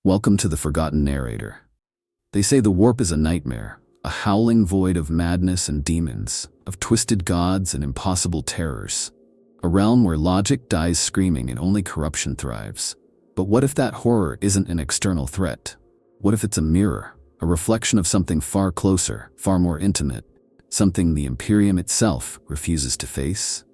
Welcome to the Forgotten Narrator. They say the warp is a nightmare, a howling void of madness and demons, of twisted gods and impossible terrors. A realm where logic dies screaming and only corruption thrives. But what if that horror isn't an external threat? What if it's a mirror, a reflection of something far closer, far more intimate, something the Imperium itself refuses to face?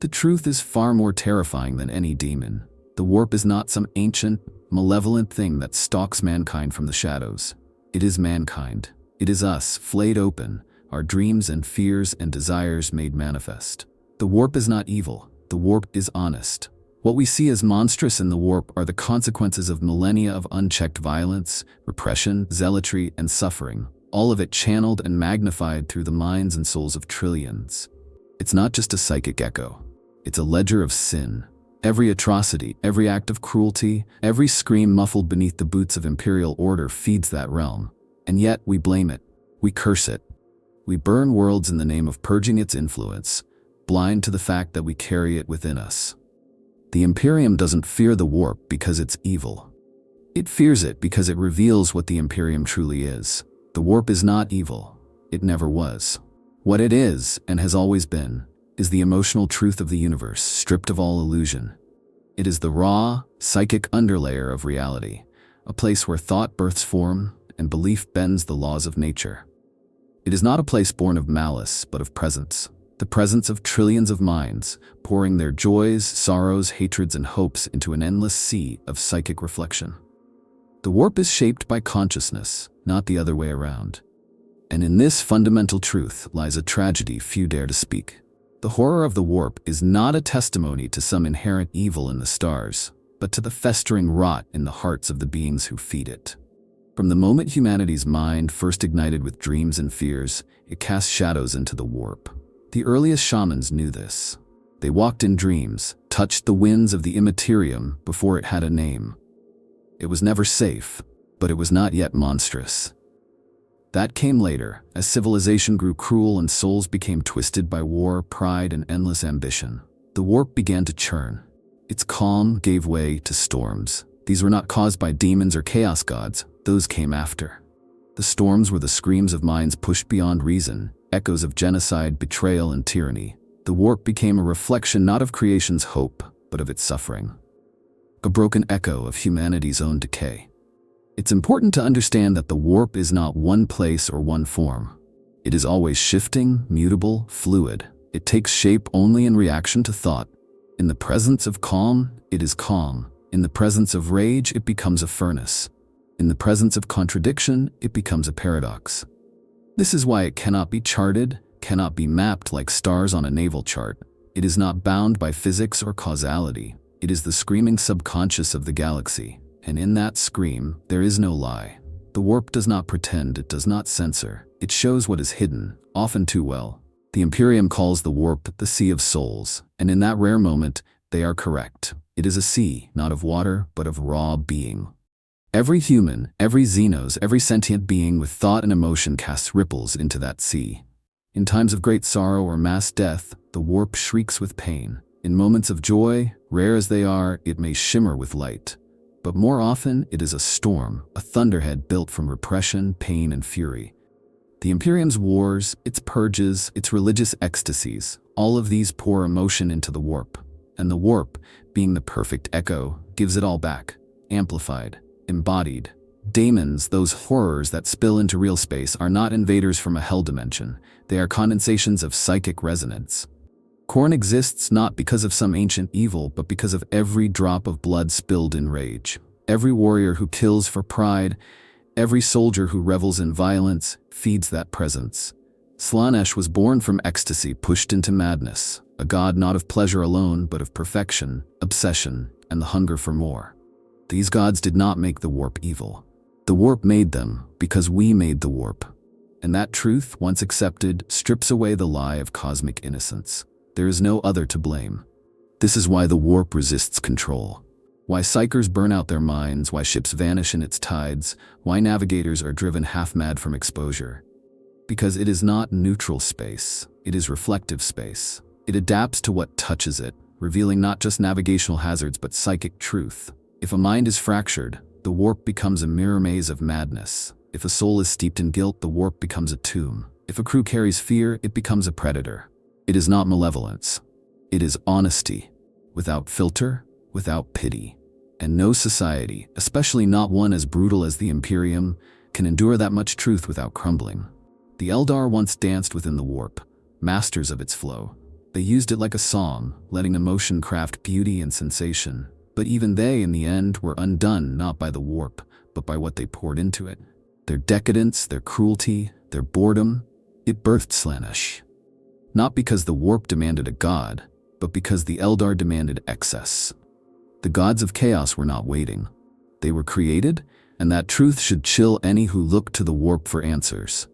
The truth is far more terrifying than any demon. The warp is not some ancient, malevolent thing that stalks mankind from the shadows. It is mankind. It is us, flayed open, our dreams and fears and desires made manifest. The warp is not evil. The warp is honest. What we see as monstrous in the warp are the consequences of millennia of unchecked violence, repression, zealotry, and suffering, all of it channeled and magnified through the minds and souls of trillions. It's not just a psychic echo. It's a ledger of sin. Every atrocity, every act of cruelty, every scream muffled beneath the boots of imperial order feeds that realm. And yet we blame it. We curse it. We burn worlds in the name of purging its influence, blind to the fact that we carry it within us. The Imperium doesn't fear the warp because it's evil. It fears it because it reveals what the Imperium truly is. The warp is not evil. It never was. What it is, and has always been, is the emotional truth of the universe, stripped of all illusion. It is the raw, psychic underlayer of reality, a place where thought births form and belief bends the laws of nature. It is not a place born of malice, but of presence, the presence of trillions of minds, pouring their joys, sorrows, hatreds, and hopes into an endless sea of psychic reflection. The warp is shaped by consciousness, not the other way around. And in this fundamental truth lies a tragedy few dare to speak. The horror of the warp is not a testimony to some inherent evil in the stars, but to the festering rot in the hearts of the beings who feed it. From the moment humanity's mind first ignited with dreams and fears, it cast shadows into the warp. The earliest shamans knew this. They walked in dreams, touched the winds of the immaterium before it had a name. It was never safe, but it was not yet monstrous. That came later, as civilization grew cruel and souls became twisted by war, pride, and endless ambition. The warp began to churn. Its calm gave way to storms. These were not caused by demons or chaos gods. Those came after. The storms were the screams of minds pushed beyond reason, echoes of genocide, betrayal, and tyranny. The warp became a reflection not of creation's hope, but of its suffering. A broken echo of humanity's own decay. It's important to understand that the warp is not one place or one form. It is always shifting, mutable, fluid. It takes shape only in reaction to thought. In the presence of calm, it is calm. In the presence of rage, it becomes a furnace. In the presence of contradiction, it becomes a paradox. This is why it cannot be charted, cannot be mapped like stars on a naval chart. It is not bound by physics or causality. It is the screaming subconscious of the galaxy. And in that scream, there is no lie. The warp does not pretend, it does not censor. It shows what is hidden, often too well. The Imperium calls the warp the Sea of Souls, and in that rare moment, they are correct. It is a sea, not of water, but of raw being. Every human, every Xenos, every sentient being with thought and emotion casts ripples into that sea. In times of great sorrow or mass death, the warp shrieks with pain. In moments of joy, rare as they are, it may shimmer with light. But more often, it is a storm, a thunderhead built from repression, pain, and fury. The Imperium's wars, its purges, its religious ecstasies, all of these pour emotion into the warp. And the warp, being the perfect echo, gives it all back, amplified, embodied. Daemons, those horrors that spill into real space, are not invaders from a hell dimension. They are condensations of psychic resonance. Khorne exists not because of some ancient evil, but because of every drop of blood spilled in rage. Every warrior who kills for pride, every soldier who revels in violence, feeds that presence. Slaanesh was born from ecstasy pushed into madness, a god not of pleasure alone, but of perfection, obsession, and the hunger for more. These gods did not make the warp evil. The warp made them because we made the warp. And that truth, once accepted, strips away the lie of cosmic innocence. There is no other to blame. This is why the warp resists control. Why psychers burn out their minds, why ships vanish in its tides, why navigators are driven half-mad from exposure. Because it is not neutral space, it is reflective space. It adapts to what touches it, revealing not just navigational hazards but psychic truth. If a mind is fractured, the The warp becomes a mirror maze of madness. If a soul is steeped in guilt, the warp becomes a tomb. If a crew carries fear, it becomes a predator. It is not malevolence. It is honesty, without filter, without pity. And no society, especially not one as brutal as the Imperium, can endure that much truth without crumbling. The Eldar once danced within the warp, masters of its flow. They used it like a song, letting emotion craft beauty and sensation. But even they, in the end, were undone not by the warp, but by what they poured into it. Their decadence, their cruelty, their boredom, it birthed Slaanesh. Not because the warp demanded a god, but because the Eldar demanded excess. The gods of chaos were not waiting. They were created, and that truth should chill any who look to the warp for answers.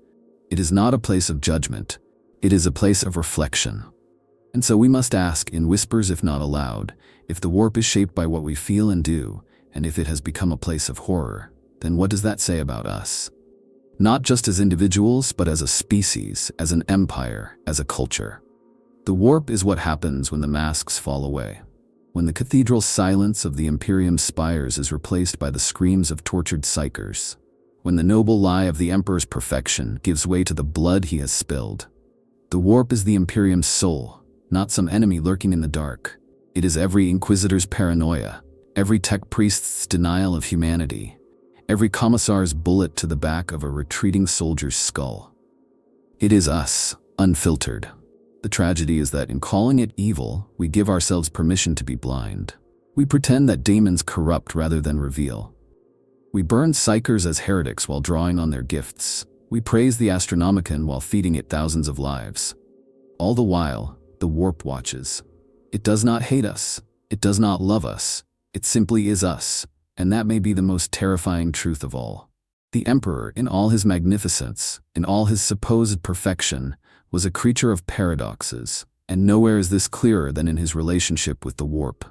It is not a place of judgment. It is a place of reflection. And so we must ask, in whispers if not aloud, if the warp is shaped by what we feel and do, and if it has become a place of horror, then what does that say about us? Not just as individuals, but as a species, as an empire, as a culture. The warp is what happens when the masks fall away. When the cathedral silence of the Imperium spires is replaced by the screams of tortured psychers. When the noble lie of the Emperor's perfection gives way to the blood he has spilled. The warp is the Imperium's soul, not some enemy lurking in the dark. It is every Inquisitor's paranoia, every tech priest's denial of humanity, every commissar's bullet to the back of a retreating soldier's skull. It is us, unfiltered. The tragedy is that in calling it evil, we give ourselves permission to be blind. We pretend that daemons corrupt rather than reveal. We burn psychers as heretics while drawing on their gifts. We praise the Astronomicon while feeding it thousands of lives. All the while, the warp watches. It does not hate us. It does not love us. It simply is us, and that may be the most terrifying truth of all. The Emperor, in all his magnificence, in all his supposed perfection, was a creature of paradoxes, and nowhere is this clearer than in his relationship with the warp.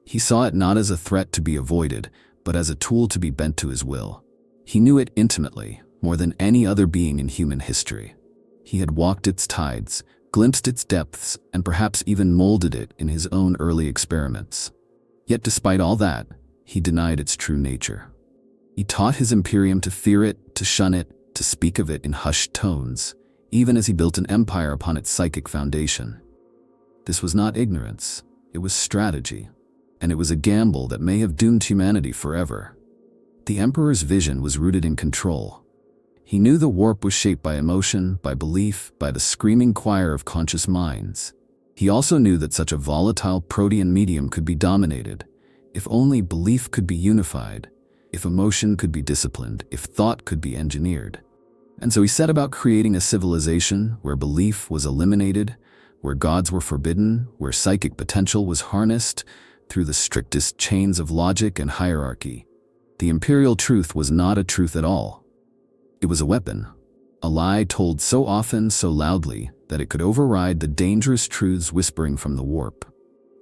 He saw it not as a threat to be avoided, but as a tool to be bent to his will. He knew it intimately, more than any other being in human history. He had walked its tides, glimpsed its depths, and perhaps even molded it in his own early experiments. Yet despite all that, he denied its true nature. He taught his Imperium to fear it, to shun it, to speak of it in hushed tones, even as he built an empire upon its psychic foundation. This was not ignorance, it was strategy, and it was a gamble that may have doomed humanity forever. The Emperor's vision was rooted in control. He knew the warp was shaped by emotion, by belief, by the screaming choir of conscious minds. He also knew that such a volatile protean medium could be dominated, if only belief could be unified, if emotion could be disciplined, if thought could be engineered. And so he set about creating a civilization where belief was eliminated, where gods were forbidden, where psychic potential was harnessed through the strictest chains of logic and hierarchy. The imperial truth was not a truth at all. It was a weapon, a lie told so often, so loudly, that it could override the dangerous truths whispering from the warp.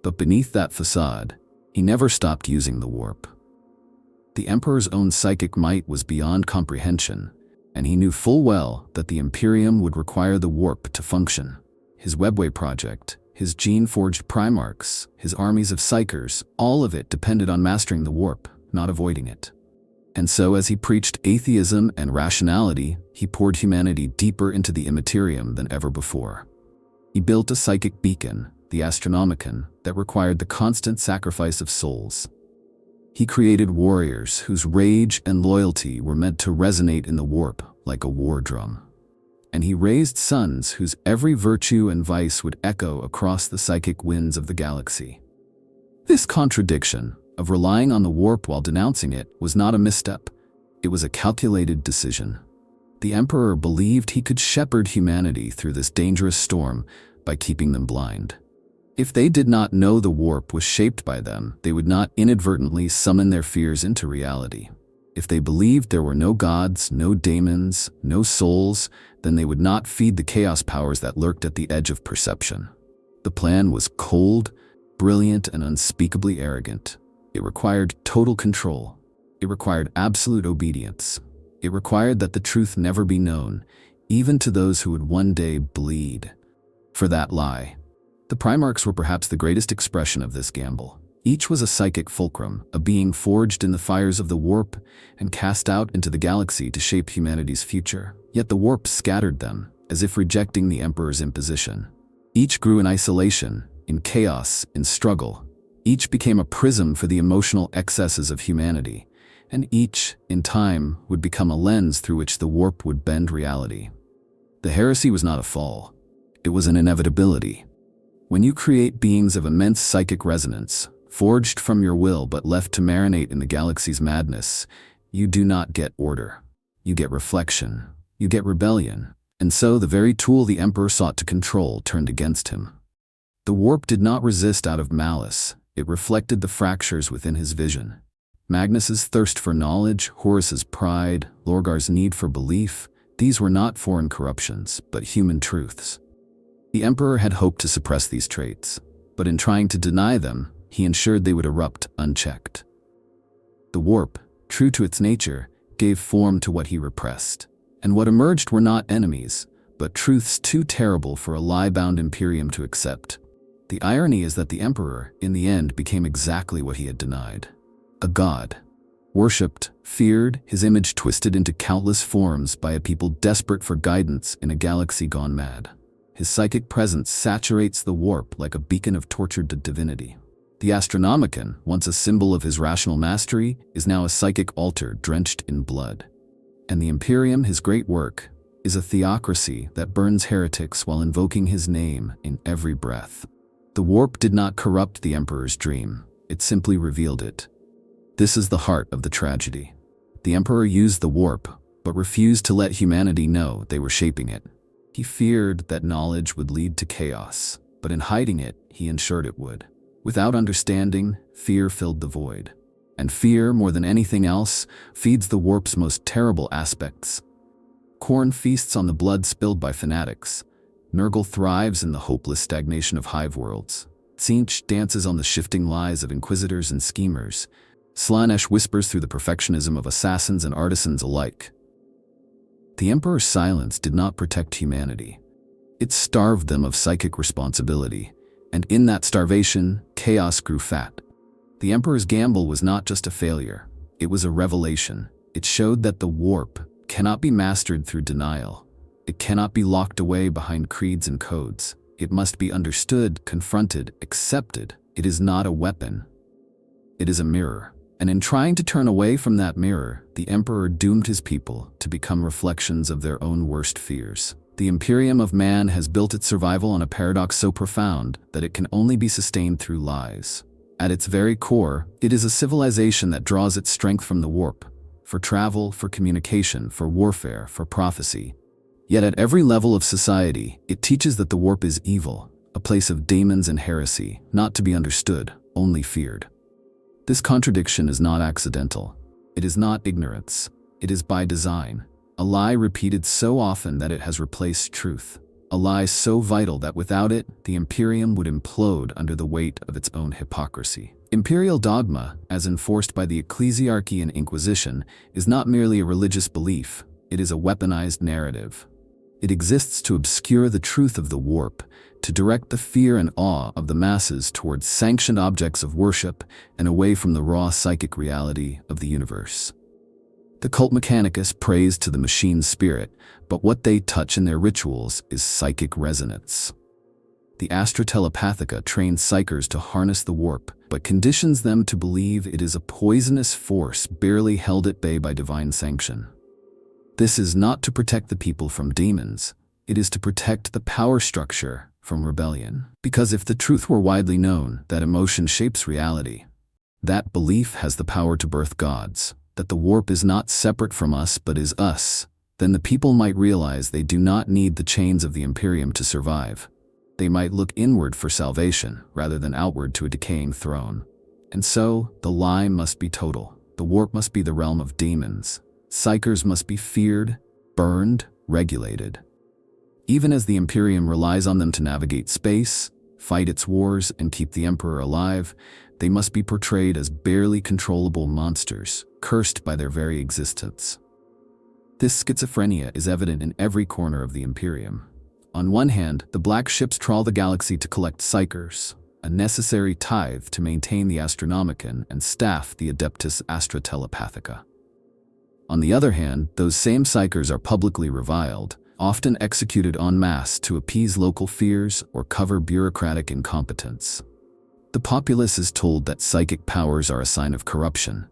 But beneath that facade, he never stopped using the warp. The Emperor's own psychic might was beyond comprehension, and he knew full well that the Imperium would require the warp to function. His Webway project, his gene-forged Primarchs, his armies of psychers, all of it depended on mastering the warp, not avoiding it. And so as he preached atheism and rationality, he poured humanity deeper into the immaterium than ever before. He built a psychic beacon, the Astronomicon, that required the constant sacrifice of souls. He created warriors whose rage and loyalty were meant to resonate in the warp like a war drum. And he raised sons whose every virtue and vice would echo across the psychic winds of the galaxy. This contradiction of relying on the warp while denouncing it was not a misstep. It was a calculated decision. The Emperor believed he could shepherd humanity through this dangerous storm by keeping them blind. If they did not know the warp was shaped by them, they would not inadvertently summon their fears into reality. If they believed there were no gods, no daemons, no souls, then they would not feed the chaos powers that lurked at the edge of perception. The plan was cold, brilliant, and unspeakably arrogant. It required total control. It required absolute obedience. It required that the truth never be known, even to those who would one day bleed for that lie. The Primarchs were perhaps the greatest expression of this gamble. Each was a psychic fulcrum, a being forged in the fires of the warp and cast out into the galaxy to shape humanity's future. Yet the warp scattered them, as if rejecting the Emperor's imposition. Each grew in isolation, in chaos, in struggle. Each became a prism for the emotional excesses of humanity, and each, in time, would become a lens through which the warp would bend reality. The heresy was not a fall. It was an inevitability. When you create beings of immense psychic resonance, forged from your will but left to marinate in the galaxy's madness, you do not get order. You get reflection. You get rebellion. And so the very tool the Emperor sought to control turned against him. The warp did not resist out of malice. It reflected the fractures within his vision. Magnus's thirst for knowledge, Horus's pride, Lorgar's need for belief, these were not foreign corruptions, but human truths. The Emperor had hoped to suppress these traits, but in trying to deny them, he ensured they would erupt unchecked. The warp, true to its nature, gave form to what he repressed. And what emerged were not enemies, but truths too terrible for a lie-bound Imperium to accept. The irony is that the Emperor, in the end, became exactly what he had denied. A god. Worshipped, feared, his image twisted into countless forms by a people desperate for guidance in a galaxy gone mad. His psychic presence saturates the warp like a beacon of tortured divinity. The Astronomicon, once a symbol of his rational mastery, is now a psychic altar drenched in blood. And the Imperium, his great work, is a theocracy that burns heretics while invoking his name in every breath. The warp did not corrupt the Emperor's dream, it simply revealed it. This is the heart of the tragedy. The Emperor used the warp, but refused to let humanity know they were shaping it. He feared that knowledge would lead to chaos, but in hiding it, he ensured it would. Without understanding, fear filled the void. And fear, more than anything else, feeds the warp's most terrible aspects. Khorne feasts on the blood spilled by fanatics. Nurgle thrives in the hopeless stagnation of hive worlds. Tzeentch dances on the shifting lies of inquisitors and schemers. Slaanesh whispers through the perfectionism of assassins and artisans alike. The Emperor's silence did not protect humanity. It starved them of psychic responsibility, and in that starvation, chaos grew fat. The Emperor's gamble was not just a failure, it was a revelation. It showed that the warp cannot be mastered through denial. It cannot be locked away behind creeds and codes. It must be understood, confronted, accepted. It is not a weapon. It is a mirror. And in trying to turn away from that mirror, the Emperor doomed his people to become reflections of their own worst fears. The Imperium of man has built its survival on a paradox so profound that it can only be sustained through lies. At its very core, it is a civilization that draws its strength from the warp, for travel, for communication, for warfare, for prophecy. Yet at every level of society, it teaches that the warp is evil, a place of daemons and heresy, not to be understood, only feared. This contradiction is not accidental. It is not ignorance. It is by design. A lie repeated so often that it has replaced truth. A lie so vital that without it, the Imperium would implode under the weight of its own hypocrisy. Imperial dogma, as enforced by the ecclesiarchy and Inquisition, is not merely a religious belief, it is a weaponized narrative. It exists to obscure the truth of the warp, to direct the fear and awe of the masses towards sanctioned objects of worship and away from the raw psychic reality of the universe. The cult mechanicus prays to the machine's spirit, but what they touch in their rituals is psychic resonance. The Astra Telepathica trains psychers to harness the warp, but conditions them to believe it is a poisonous force barely held at bay by divine sanction. This is not to protect the people from demons, it is to protect the power structure from rebellion. Because if the truth were widely known that emotion shapes reality, that belief has the power to birth gods, that the warp is not separate from us but is us, then the people might realize they do not need the chains of the Imperium to survive. They might look inward for salvation rather than outward to a decaying throne. And so, the lie must be total. The warp must be the realm of demons. Psychers must be feared, burned, regulated. Even as the Imperium relies on them to navigate space, fight its wars, and keep the Emperor alive, they must be portrayed as barely controllable monsters, cursed by their very existence. This schizophrenia is evident in every corner of the Imperium. On one hand, the black ships trawl the galaxy to collect psychers. a necessary tithe to maintain the Astronomicon and staff the Adeptus Astra Telepathica. On the other hand, those same psychers are publicly reviled, often executed en masse to appease local fears or cover bureaucratic incompetence. The populace is told that psychic powers are a sign of corruption,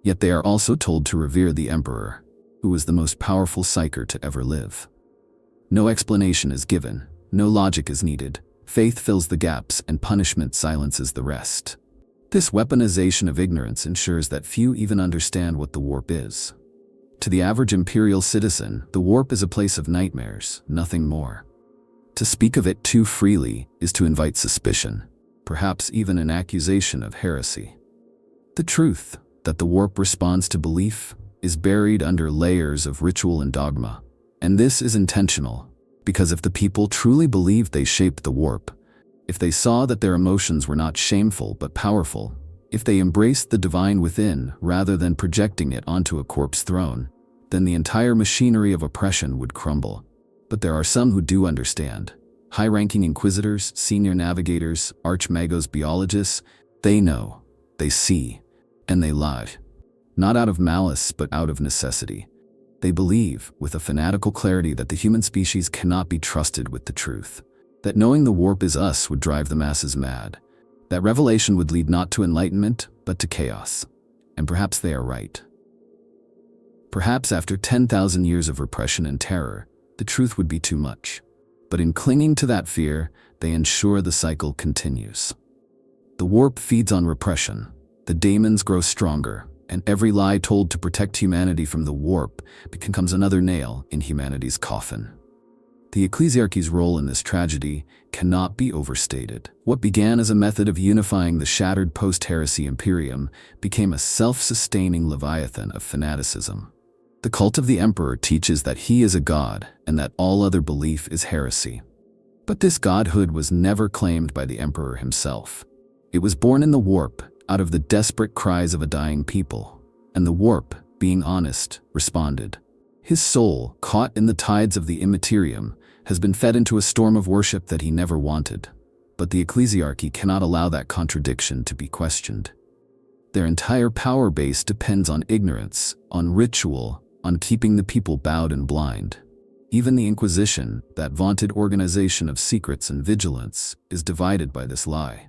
yet they are also told to revere the emperor, who was the most powerful psyker to ever live. No explanation is given, no logic is needed, faith fills the gaps and punishment silences the rest. This weaponization of ignorance ensures that few even understand what the warp is. To the average imperial citizen, the warp is a place of nightmares, nothing more. To speak of it too freely is to invite suspicion, perhaps even an accusation of heresy. The truth, that the warp responds to belief, is buried under layers of ritual and dogma. And this is intentional, because if the people truly believed they shaped the warp, if they saw that their emotions were not shameful but powerful, if they embraced the divine within rather than projecting it onto a corpse throne, then the entire machinery of oppression would crumble. But there are some who do understand. High-ranking inquisitors, senior navigators, archmagos biologists, they know, they see, and they lie. Not out of malice, but out of necessity. They believe, with a fanatical clarity, that the human species cannot be trusted with the truth. That knowing the warp is us would drive the masses mad. That revelation would lead not to enlightenment, but to chaos. And perhaps they are right. Perhaps after 10,000 years of repression and terror, the truth would be too much. But in clinging to that fear, they ensure the cycle continues. The warp feeds on repression. The daemons grow stronger, and every lie told to protect humanity from the warp becomes another nail in humanity's coffin. The ecclesiarchy's role in this tragedy cannot be overstated. What began as a method of unifying the shattered post-heresy Imperium became a self-sustaining leviathan of fanaticism. The cult of the emperor teaches that he is a god and that all other belief is heresy. But this godhood was never claimed by the emperor himself. It was born in the warp, out of the desperate cries of a dying people, and the warp, being honest, responded. His soul, caught in the tides of the immaterium, has been fed into a storm of worship that he never wanted. But the ecclesiarchy cannot allow that contradiction to be questioned. Their entire power base depends on ignorance, on ritual, on keeping the people bowed and blind. Even the Inquisition, that vaunted organization of secrets and vigilance, is divided by this lie.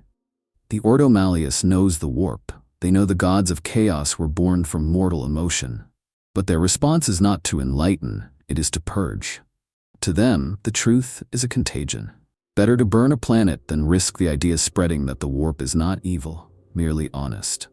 The Ordo Malleus knows the warp. They know the gods of chaos were born from mortal emotion. But their response is not to enlighten, it is to purge. To them, the truth is a contagion. Better to burn a planet than risk the idea spreading that the warp is not evil, merely honest.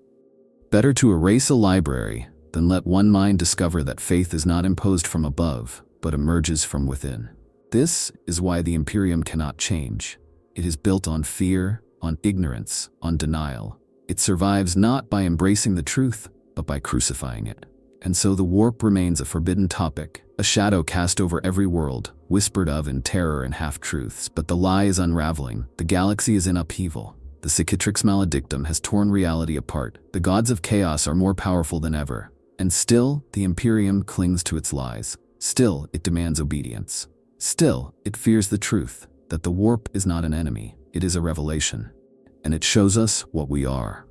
Better to erase a library than let one mind discover that faith is not imposed from above, but emerges from within. This is why the Imperium cannot change. It is built on fear, on ignorance, on denial. It survives not by embracing the truth, but by crucifying it. And so the warp remains a forbidden topic, a shadow cast over every world, whispered of in terror and half-truths. But the lie is unraveling, the galaxy is in upheaval. The Cicatrix Maledictum has torn reality apart. The gods of chaos are more powerful than ever. And still, the Imperium clings to its lies. Still, it demands obedience. Still, it fears the truth, that the warp is not an enemy, it is a revelation. And it shows us what we are.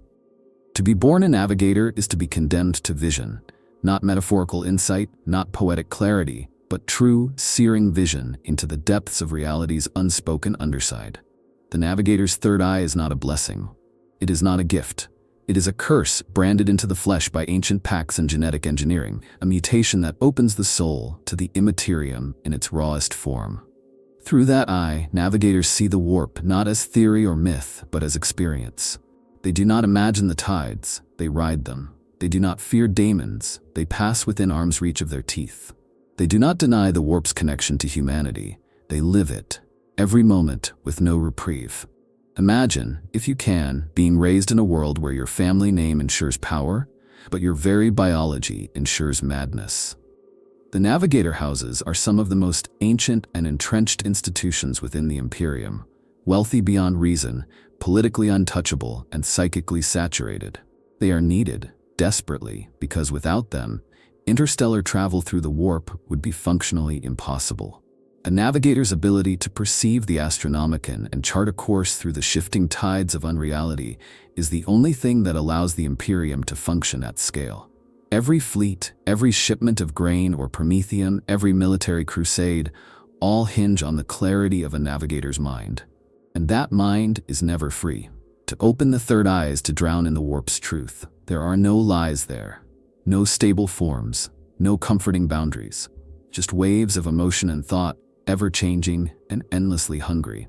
To be born a navigator is to be condemned to vision. Not metaphorical insight, not poetic clarity, but true, searing vision into the depths of reality's unspoken underside. The navigator's third eye is not a blessing. It is not a gift. It is a curse branded into the flesh by ancient pacts and genetic engineering, a mutation that opens the soul to the immaterium in its rawest form. Through that eye, navigators see the warp not as theory or myth, but as experience. They do not imagine the tides, they ride them. They do not fear daemons, they pass within arm's reach of their teeth. They do not deny the warp's connection to humanity, they live it, every moment with no reprieve. Imagine, if you can, being raised in a world where your family name ensures power, but your very biology ensures madness. The navigator houses are some of the most ancient and entrenched institutions within the Imperium, wealthy beyond reason, politically untouchable, and psychically saturated. They are needed, desperately, because without them, interstellar travel through the warp would be functionally impossible. A navigator's ability to perceive the astronomicon and chart a course through the shifting tides of unreality is the only thing that allows the Imperium to function at scale. Every fleet, every shipment of grain or promethium, every military crusade, all hinge on the clarity of a navigator's mind. And that mind is never free. To open the third eye is to drown in the warp's truth. There are no lies there, no stable forms, no comforting boundaries, just waves of emotion and thought, ever-changing and endlessly hungry.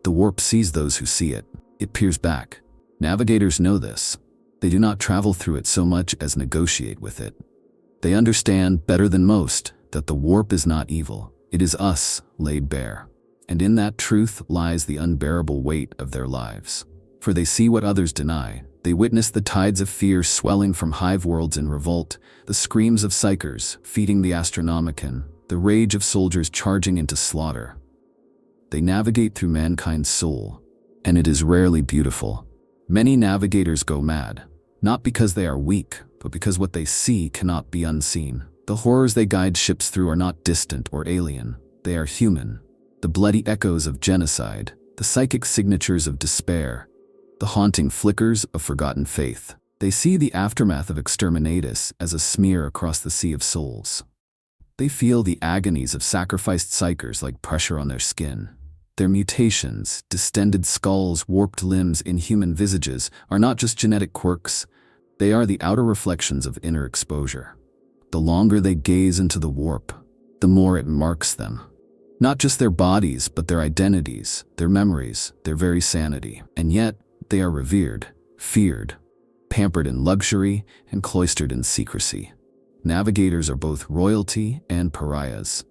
The warp sees those who see it. It peers back. Navigators know this. They do not travel through it so much as negotiate with it. They understand better than most that the warp is not evil. It is us laid bare. And in that truth lies the unbearable weight of their lives. For they see what others deny. They witness the tides of fear swelling from hive worlds in revolt, the screams of psychers feeding the astronomicon, the rage of soldiers charging into slaughter. They navigate through mankind's soul, and it is rarely beautiful. Many navigators go mad, not because they are weak, but because what they see cannot be unseen. The horrors they guide ships through are not distant or alien. They are human. The bloody echoes of genocide, the psychic signatures of despair, the haunting flickers of forgotten faith. They see the aftermath of exterminatus as a smear across the sea of souls. They feel the agonies of sacrificed psychers like pressure on their skin. Their mutations, distended skulls, warped limbs, inhuman visages are not just genetic quirks. They are the outer reflections of inner exposure. The longer they gaze into the warp, the more it marks them. Not just their bodies, but their identities, their memories, their very sanity. And yet, they are revered, feared, pampered in luxury, and cloistered in secrecy. Navigators are both royalty and pariahs.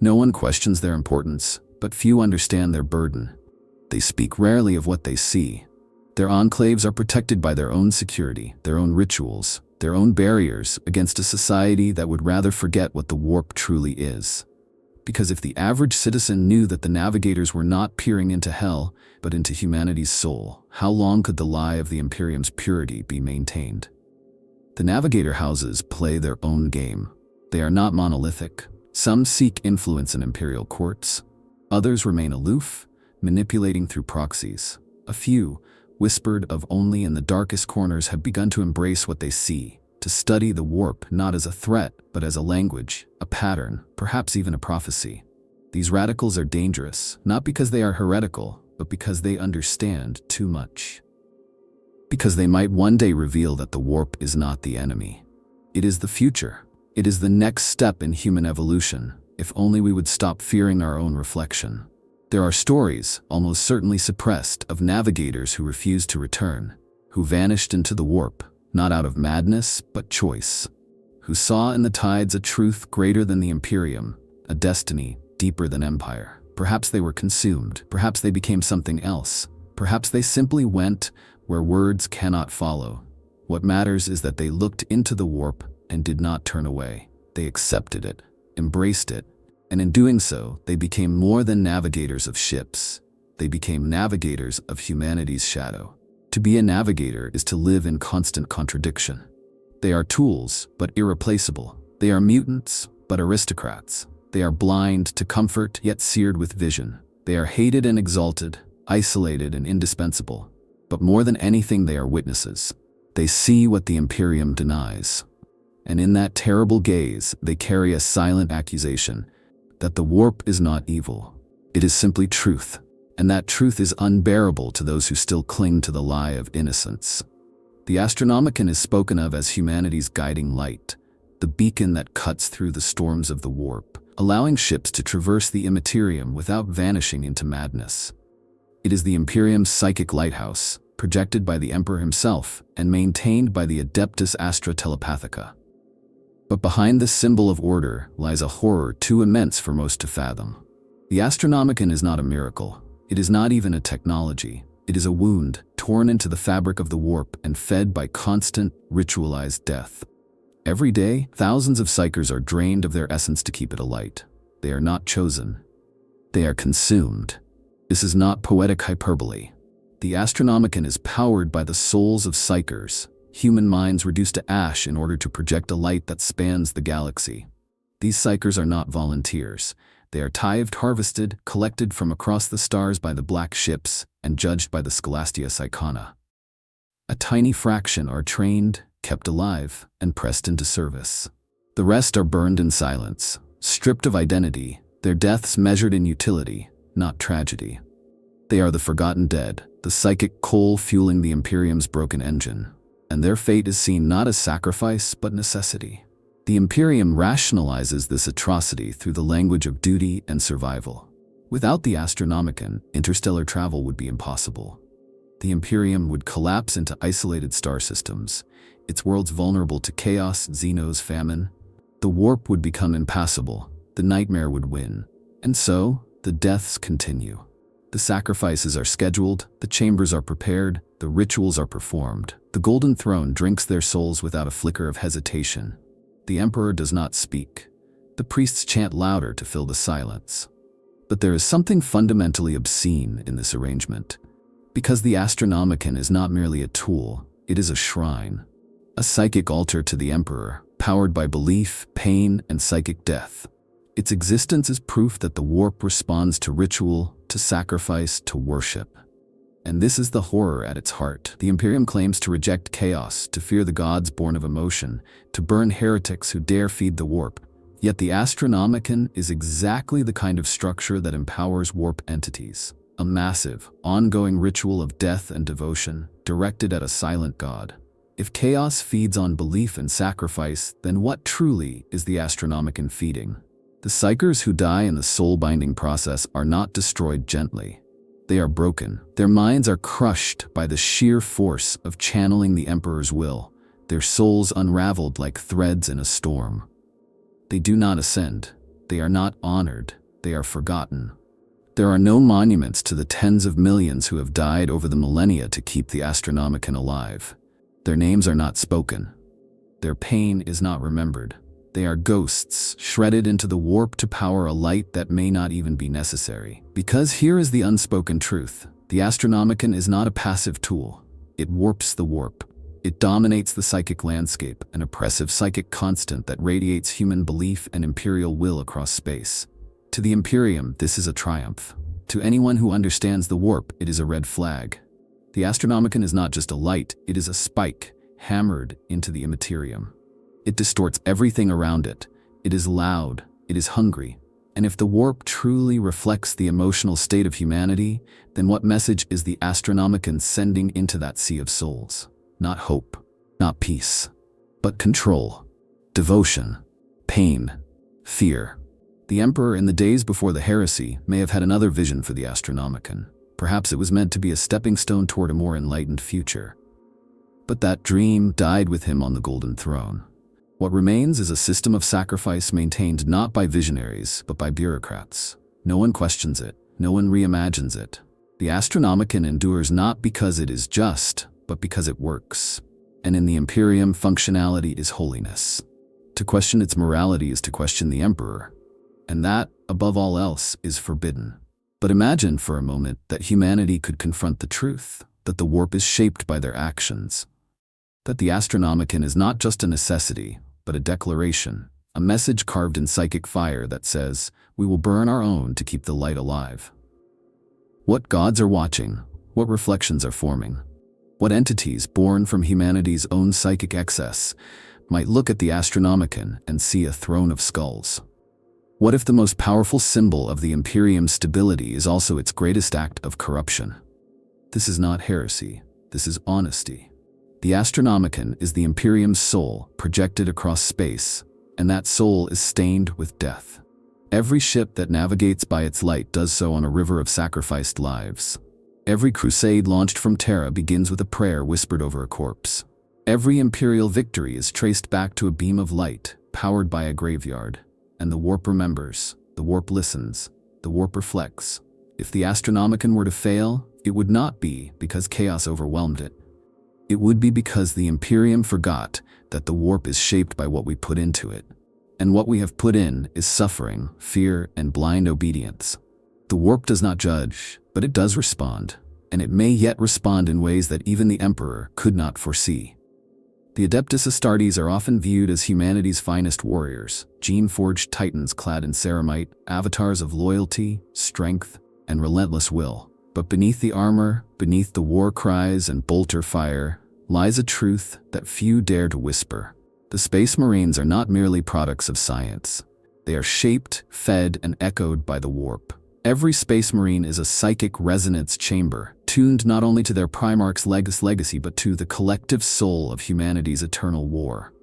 No one questions their importance, but few understand their burden. They speak rarely of what they see. Their enclaves are protected by their own security, their own rituals, their own barriers against a society that would rather forget what the warp truly is. Because if the average citizen knew that the navigators were not peering into hell, but into humanity's soul, how long could the lie of the Imperium's purity be maintained? The navigator houses play their own game. They are not monolithic. Some seek influence in imperial courts. Others remain aloof, manipulating through proxies. A few, whispered of only in the darkest corners, have begun to embrace what they see, to study the warp not as a threat, but as a language, a pattern, perhaps even a prophecy. These radicals are dangerous, not because they are heretical, but because they understand too much. Because they might one day reveal that the warp is not the enemy. It is the future. It is the next step in human evolution, if only we would stop fearing our own reflection. There are stories, almost certainly suppressed, of navigators who refused to return, who vanished into the warp, not out of madness, but choice, who saw in the tides a truth greater than the Imperium, a destiny deeper than empire. Perhaps they were consumed, perhaps they became something else, perhaps they simply went where words cannot follow. What matters is that they looked into the warp and did not turn away. They accepted it, embraced it, and in doing so, they became more than navigators of ships. They became navigators of humanity's shadow. To be a navigator is to live in constant contradiction. They are tools, but irreplaceable. They are mutants, but aristocrats. They are blind to comfort, yet seared with vision. They are hated and exalted, isolated and indispensable. But more than anything, they are witnesses. They see what the Imperium denies. And in that terrible gaze, they carry a silent accusation that the warp is not evil. It is simply truth. And that truth is unbearable to those who still cling to the lie of innocence. The Astronomicon is spoken of as humanity's guiding light, the beacon that cuts through the storms of the warp, allowing ships to traverse the immaterium without vanishing into madness. It is the Imperium's psychic lighthouse, projected by the Emperor himself and maintained by the Adeptus Astra Telepathica. But behind this symbol of order lies a horror too immense for most to fathom. The Astronomicon is not a miracle. It is not even a technology. It is a wound, torn into the fabric of the warp and fed by constant, ritualized death. Every day, thousands of psychers are drained of their essence to keep it alight. They are not chosen. They are consumed. This is not poetic hyperbole. The Astronomicon is powered by the souls of psychers, human minds reduced to ash in order to project a light that spans the galaxy. These psychers are not volunteers. They are tithed, harvested, collected from across the stars by the black ships, and judged by the Scholastia Psychona. A tiny fraction are trained, kept alive, and pressed into service. The rest are burned in silence, stripped of identity, their deaths measured in utility, not tragedy. They are the forgotten dead, the psychic coal fueling the Imperium's broken engine, and their fate is seen not as sacrifice but necessity. The Imperium rationalizes this atrocity through the language of duty and survival. Without the Astronomicon, interstellar travel would be impossible. The Imperium would collapse into isolated star systems, its worlds vulnerable to chaos, xenos, famine. The warp would become impassable, the nightmare would win, and so the deaths continue. The sacrifices are scheduled, the chambers are prepared, the rituals are performed. The Golden Throne drinks their souls without a flicker of hesitation. The Emperor does not speak. The priests chant louder to fill the silence. But there is something fundamentally obscene in this arrangement. Because the Astronomicon is not merely a tool, it is a shrine. A psychic altar to the Emperor, powered by belief, pain, and psychic death. Its existence is proof that the warp responds to ritual, to sacrifice, to worship. And this is the horror at its heart. The Imperium claims to reject chaos, to fear the gods born of emotion, to burn heretics who dare feed the warp. Yet the Astronomicon is exactly the kind of structure that empowers warp entities. A massive, ongoing ritual of death and devotion, directed at a silent god. If chaos feeds on belief and sacrifice, then what truly is the Astronomicon feeding? The psychers who die in the soul-binding process are not destroyed gently. They are broken. Their minds are crushed by the sheer force of channeling the Emperor's will, their souls unraveled like threads in a storm. They do not ascend. They are not honored. They are forgotten. There are no monuments to the tens of millions who have died over the millennia to keep the Astronomicon alive. Their names are not spoken. Their pain is not remembered. They are ghosts, shredded into the warp to power a light that may not even be necessary. Because here is the unspoken truth. The Astronomicon is not a passive tool. It warps the warp. It dominates the psychic landscape, an oppressive psychic constant that radiates human belief and imperial will across space. To the Imperium, this is a triumph. To anyone who understands the warp, it is a red flag. The Astronomicon is not just a light, it is a spike, hammered into the immaterium. It distorts everything around it. It is loud, it is hungry. And if the warp truly reflects the emotional state of humanity, then what message is the Astronomicon sending into that sea of souls? Not hope, not peace, but control, devotion, pain, fear. The Emperor in the days before the Heresy may have had another vision for the Astronomicon. Perhaps it was meant to be a stepping stone toward a more enlightened future. But that dream died with him on the Golden Throne. What remains is a system of sacrifice maintained not by visionaries, but by bureaucrats. No one questions it. No one reimagines it. The Astronomicon endures not because it is just, but because it works. And in the Imperium, functionality is holiness. To question its morality is to question the Emperor. And that, above all else, is forbidden. But imagine for a moment that humanity could confront the truth, that the warp is shaped by their actions. That the Astronomicon is not just a necessity, but a declaration, a message carved in psychic fire that says, we will burn our own to keep the light alive. What gods are watching? What reflections are forming? What entities, born from humanity's own psychic excess, might look at the Astronomicon and see a throne of skulls? What if the most powerful symbol of the Imperium's stability is also its greatest act of corruption? This is not heresy. This is honesty. The Astronomicon is the Imperium's soul projected across space, and that soul is stained with death. Every ship that navigates by its light does so on a river of sacrificed lives. Every crusade launched from Terra begins with a prayer whispered over a corpse. Every imperial victory is traced back to a beam of light, powered by a graveyard. And the warp remembers, the warp listens, the warp reflects. If the Astronomicon were to fail, it would not be because chaos overwhelmed it. It would be because the Imperium forgot that the warp is shaped by what we put into it. And what we have put in is suffering, fear, and blind obedience. The warp does not judge, but it does respond, and it may yet respond in ways that even the Emperor could not foresee. The Adeptus Astartes are often viewed as humanity's finest warriors, gene-forged titans clad in ceramite, avatars of loyalty, strength, and relentless will. But beneath the armor, beneath the war cries and bolter fire, lies a truth that few dare to whisper. The Space Marines are not merely products of science. They are shaped, fed, and echoed by the warp. Every Space Marine is a psychic resonance chamber, tuned not only to their Primarch's legacy but to the collective soul of humanity's eternal war.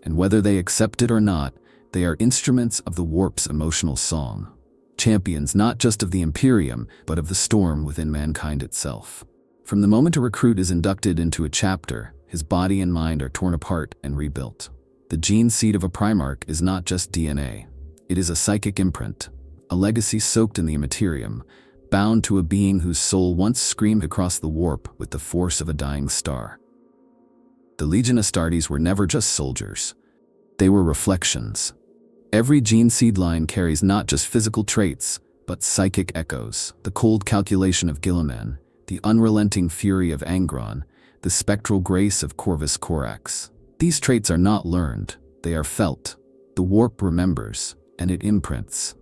And whether they accept it or not, they are instruments of the warp's emotional song. Champions not just of the Imperium, but of the storm within mankind itself. From the moment a recruit is inducted into a chapter, his body and mind are torn apart and rebuilt. The gene seed of a Primarch is not just DNA. It is a psychic imprint, a legacy soaked in the immaterium, bound to a being whose soul once screamed across the warp with the force of a dying star. The Legion Astartes were never just soldiers. They were reflections. Every gene seed line carries not just physical traits, but psychic echoes. The cold calculation of Guilliman, the unrelenting fury of Angron, the spectral grace of Corvus Corax. These traits are not learned, they are felt. The warp remembers, and it imprints.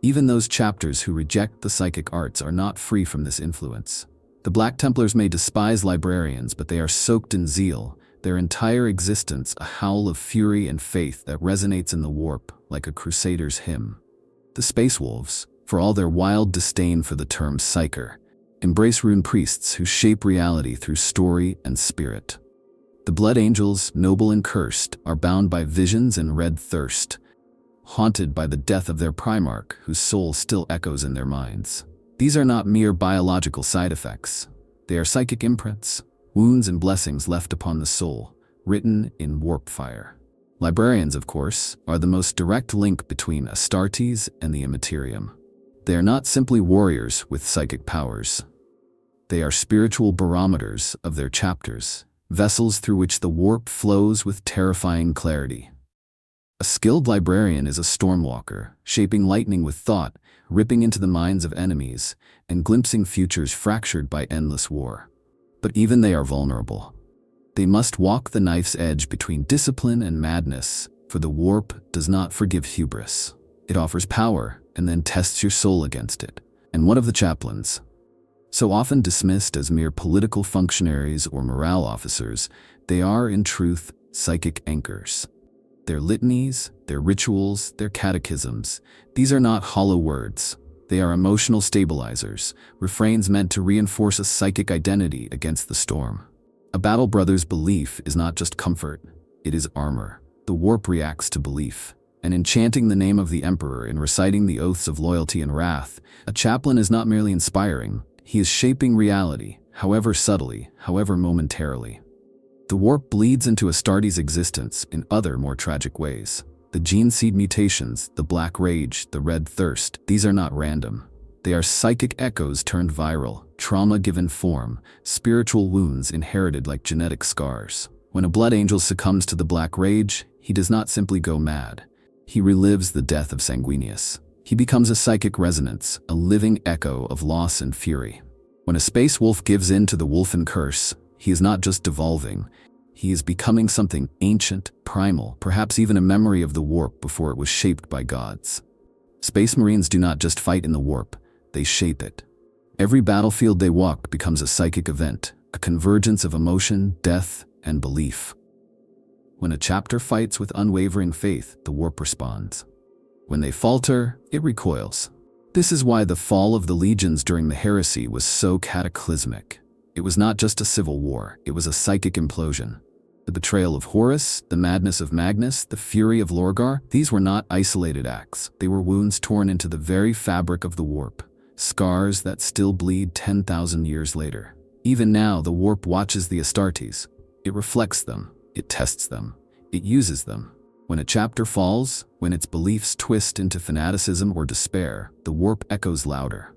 Even those chapters who reject the psychic arts are not free from this influence. The Black Templars may despise librarians, but they are soaked in zeal, their entire existence a howl of fury and faith that resonates in the warp like a crusader's hymn. The Space Wolves, for all their wild disdain for the term psyker, embrace rune priests who shape reality through story and spirit. The Blood Angels, noble and cursed, are bound by visions and red thirst, haunted by the death of their Primarch, whose soul still echoes in their minds. These are not mere biological side effects. They are psychic imprints, wounds and blessings left upon the soul, written in warp fire. Librarians, of course, are the most direct link between Astartes and the Immaterium. They are not simply warriors with psychic powers. They are spiritual barometers of their chapters, vessels through which the warp flows with terrifying clarity. A skilled librarian is a stormwalker, shaping lightning with thought, ripping into the minds of enemies, and glimpsing futures fractured by endless war. But even they are vulnerable. They must walk the knife's edge between discipline and madness, for the warp does not forgive hubris. It offers power, and then tests your soul against it. And one of the chaplains, so often dismissed as mere political functionaries or morale officers, they are, in truth, psychic anchors. Their litanies, their rituals, their catechisms, these are not hollow words. They are emotional stabilizers, refrains meant to reinforce a psychic identity against the storm. A battle brother's belief is not just comfort, it is armor. The warp reacts to belief. And in chanting the name of the Emperor and reciting the oaths of loyalty and wrath, a chaplain is not merely inspiring, he is shaping reality, however subtly, however momentarily. The warp bleeds into Astartes' existence in other, more tragic ways. The gene seed mutations, the black rage, the red thirst, these are not random. They are psychic echoes turned viral, trauma given form, spiritual wounds inherited like genetic scars. When a blood angel succumbs to the black rage, he does not simply go mad. He relives the death of Sanguinius. He becomes a psychic resonance, a living echo of loss and fury. When a space wolf gives in to the wolfen curse, he is not just devolving, he is becoming something ancient, primal, perhaps even a memory of the warp before it was shaped by gods. Space Marines do not just fight in the warp, they shape it. Every battlefield they walk becomes a psychic event, a convergence of emotion, death, and belief. When a chapter fights with unwavering faith, the warp responds. When they falter, it recoils. This is why the fall of the legions during the Heresy was so cataclysmic. It was not just a civil war, it was a psychic implosion. The betrayal of Horus, the madness of Magnus, the fury of Lorgar, these were not isolated acts. They were wounds torn into the very fabric of the warp, scars that still bleed 10,000 years later. Even now, the warp watches the Astartes. It reflects them, it tests them, it uses them. When a chapter falls, when its beliefs twist into fanaticism or despair, the warp echoes louder.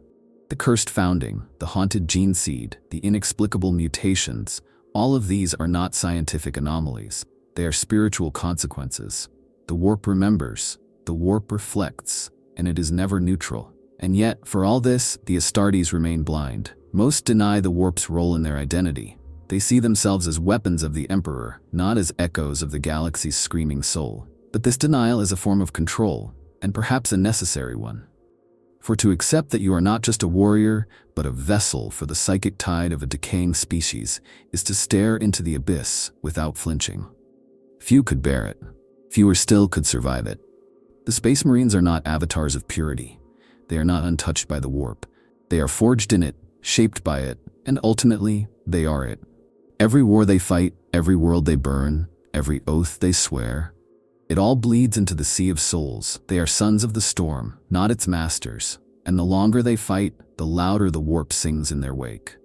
The cursed founding, the haunted gene seed, the inexplicable mutations, all of these are not scientific anomalies. They are spiritual consequences. The warp remembers, the warp reflects, and it is never neutral. And yet, for all this, the Astartes remain blind. Most deny the warp's role in their identity. They see themselves as weapons of the Emperor, not as echoes of the galaxy's screaming soul. But this denial is a form of control, and perhaps a necessary one. For to accept that you are not just a warrior, but a vessel for the psychic tide of a decaying species, is to stare into the abyss without flinching. Few could bear it. Fewer still could survive it. The Space Marines are not avatars of purity. They are not untouched by the warp. They are forged in it, shaped by it, and ultimately, they are it. Every war they fight, every world they burn, every oath they swear, it all bleeds into the sea of souls. They are sons of the storm, not its masters, and the longer they fight, the louder the warp sings in their wake.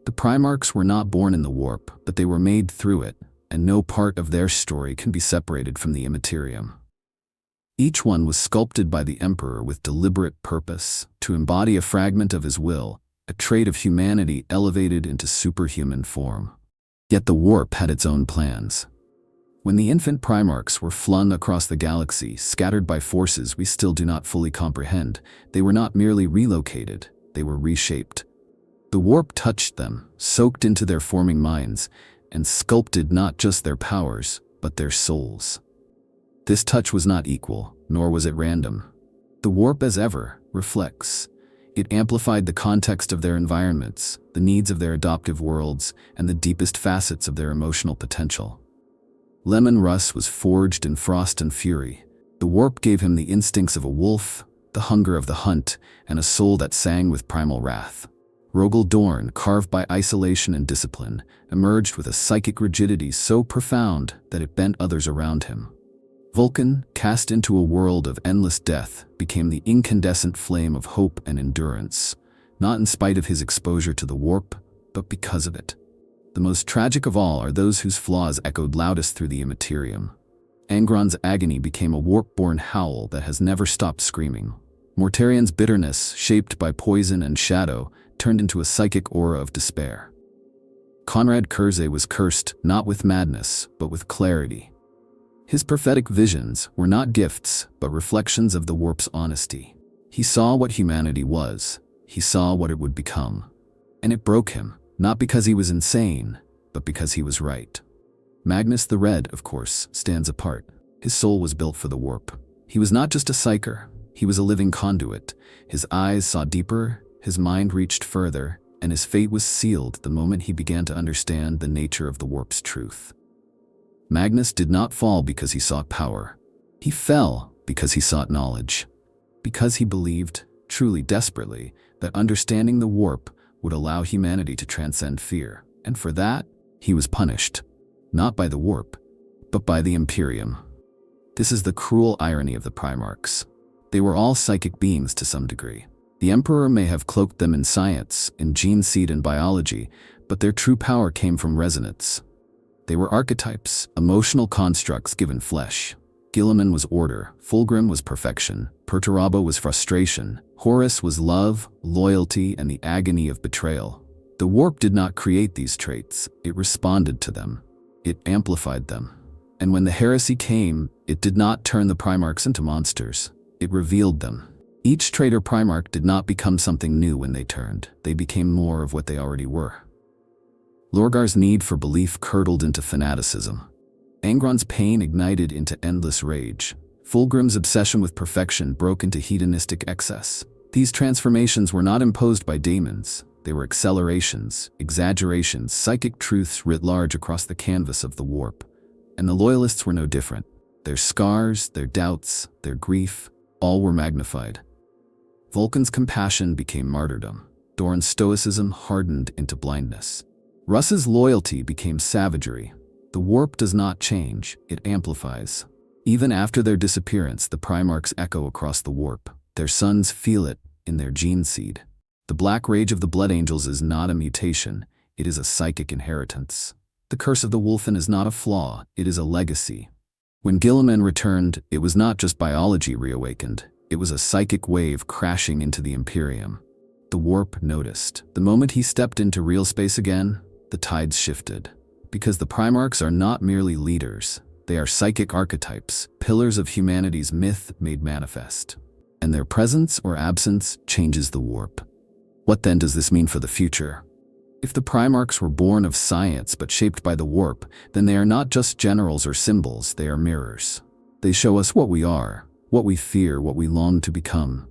The Primarchs were not born in the warp, but they were made through it, and no part of their story can be separated from the immaterium. Each one was sculpted by the Emperor with deliberate purpose, to embody a fragment of his will, a trait of humanity elevated into superhuman form. Yet the warp had its own plans. When the infant Primarchs were flung across the galaxy, scattered by forces we still do not fully comprehend, they were not merely relocated, they were reshaped. The warp touched them, soaked into their forming minds, and sculpted not just their powers, but their souls. This touch was not equal, nor was it random. The warp, as ever, reflects. It amplified the context of their environments, the needs of their adoptive worlds, and the deepest facets of their emotional potential. Lemon Russ was forged in frost and fury. The warp gave him the instincts of a wolf, the hunger of the hunt, and a soul that sang with primal wrath. Rogel Dorn, carved by isolation and discipline, emerged with a psychic rigidity so profound that it bent others around him. Vulcan, cast into a world of endless death, became the incandescent flame of hope and endurance, not in spite of his exposure to the warp, but because of it. The most tragic of all are those whose flaws echoed loudest through the immaterium. Angron's agony became a warp-born howl that has never stopped screaming. Mortarion's bitterness, shaped by poison and shadow, turned into a psychic aura of despair. Conrad Kurze was cursed not with madness, but with clarity. His prophetic visions were not gifts, but reflections of the warp's honesty. He saw what humanity was. He saw what it would become. And it broke him. Not because he was insane, but because he was right. Magnus the Red, of course, stands apart. His soul was built for the warp. He was not just a psyker, he was a living conduit. His eyes saw deeper, his mind reached further, and his fate was sealed the moment he began to understand the nature of the warp's truth. Magnus did not fall because he sought power. He fell because he sought knowledge. Because he believed, truly desperately, that understanding the warp would allow humanity to transcend fear, and for that, he was punished. Not by the warp, but by the Imperium. This is the cruel irony of the Primarchs. They were all psychic beings to some degree. The Emperor may have cloaked them in science, in gene seed and biology, but their true power came from resonance. They were archetypes, emotional constructs given flesh. Guilliman was order, Fulgrim was perfection, Perturabo was frustration, Horus was love, loyalty, and the agony of betrayal. The warp did not create these traits, it responded to them. It amplified them. And when the heresy came, it did not turn the Primarchs into monsters, it revealed them. Each traitor Primarch did not become something new when they turned, they became more of what they already were. Lorgar's need for belief curdled into fanaticism. Angron's pain ignited into endless rage. Fulgrim's obsession with perfection broke into hedonistic excess. These transformations were not imposed by daemons. They were accelerations, exaggerations, psychic truths writ large across the canvas of the warp. And the Loyalists were no different. Their scars, their doubts, their grief, all were magnified. Vulcan's compassion became martyrdom. Dorn's stoicism hardened into blindness. Russ's loyalty became savagery. The warp does not change, it amplifies. Even after their disappearance, the Primarchs echo across the warp. Their sons feel it in their gene seed. The black rage of the Blood Angels is not a mutation, it is a psychic inheritance. The curse of the Wolfen is not a flaw, it is a legacy. When Guilliman returned, it was not just biology reawakened, it was a psychic wave crashing into the Imperium. The warp noticed. The moment he stepped into real space again, the tides shifted. Because the Primarchs are not merely leaders, they are psychic archetypes, pillars of humanity's myth made manifest. And their presence or absence changes the warp. What then does this mean for the future? If the Primarchs were born of science but shaped by the warp, then they are not just generals or symbols, they are mirrors. They show us what we are, what we fear, what we long to become.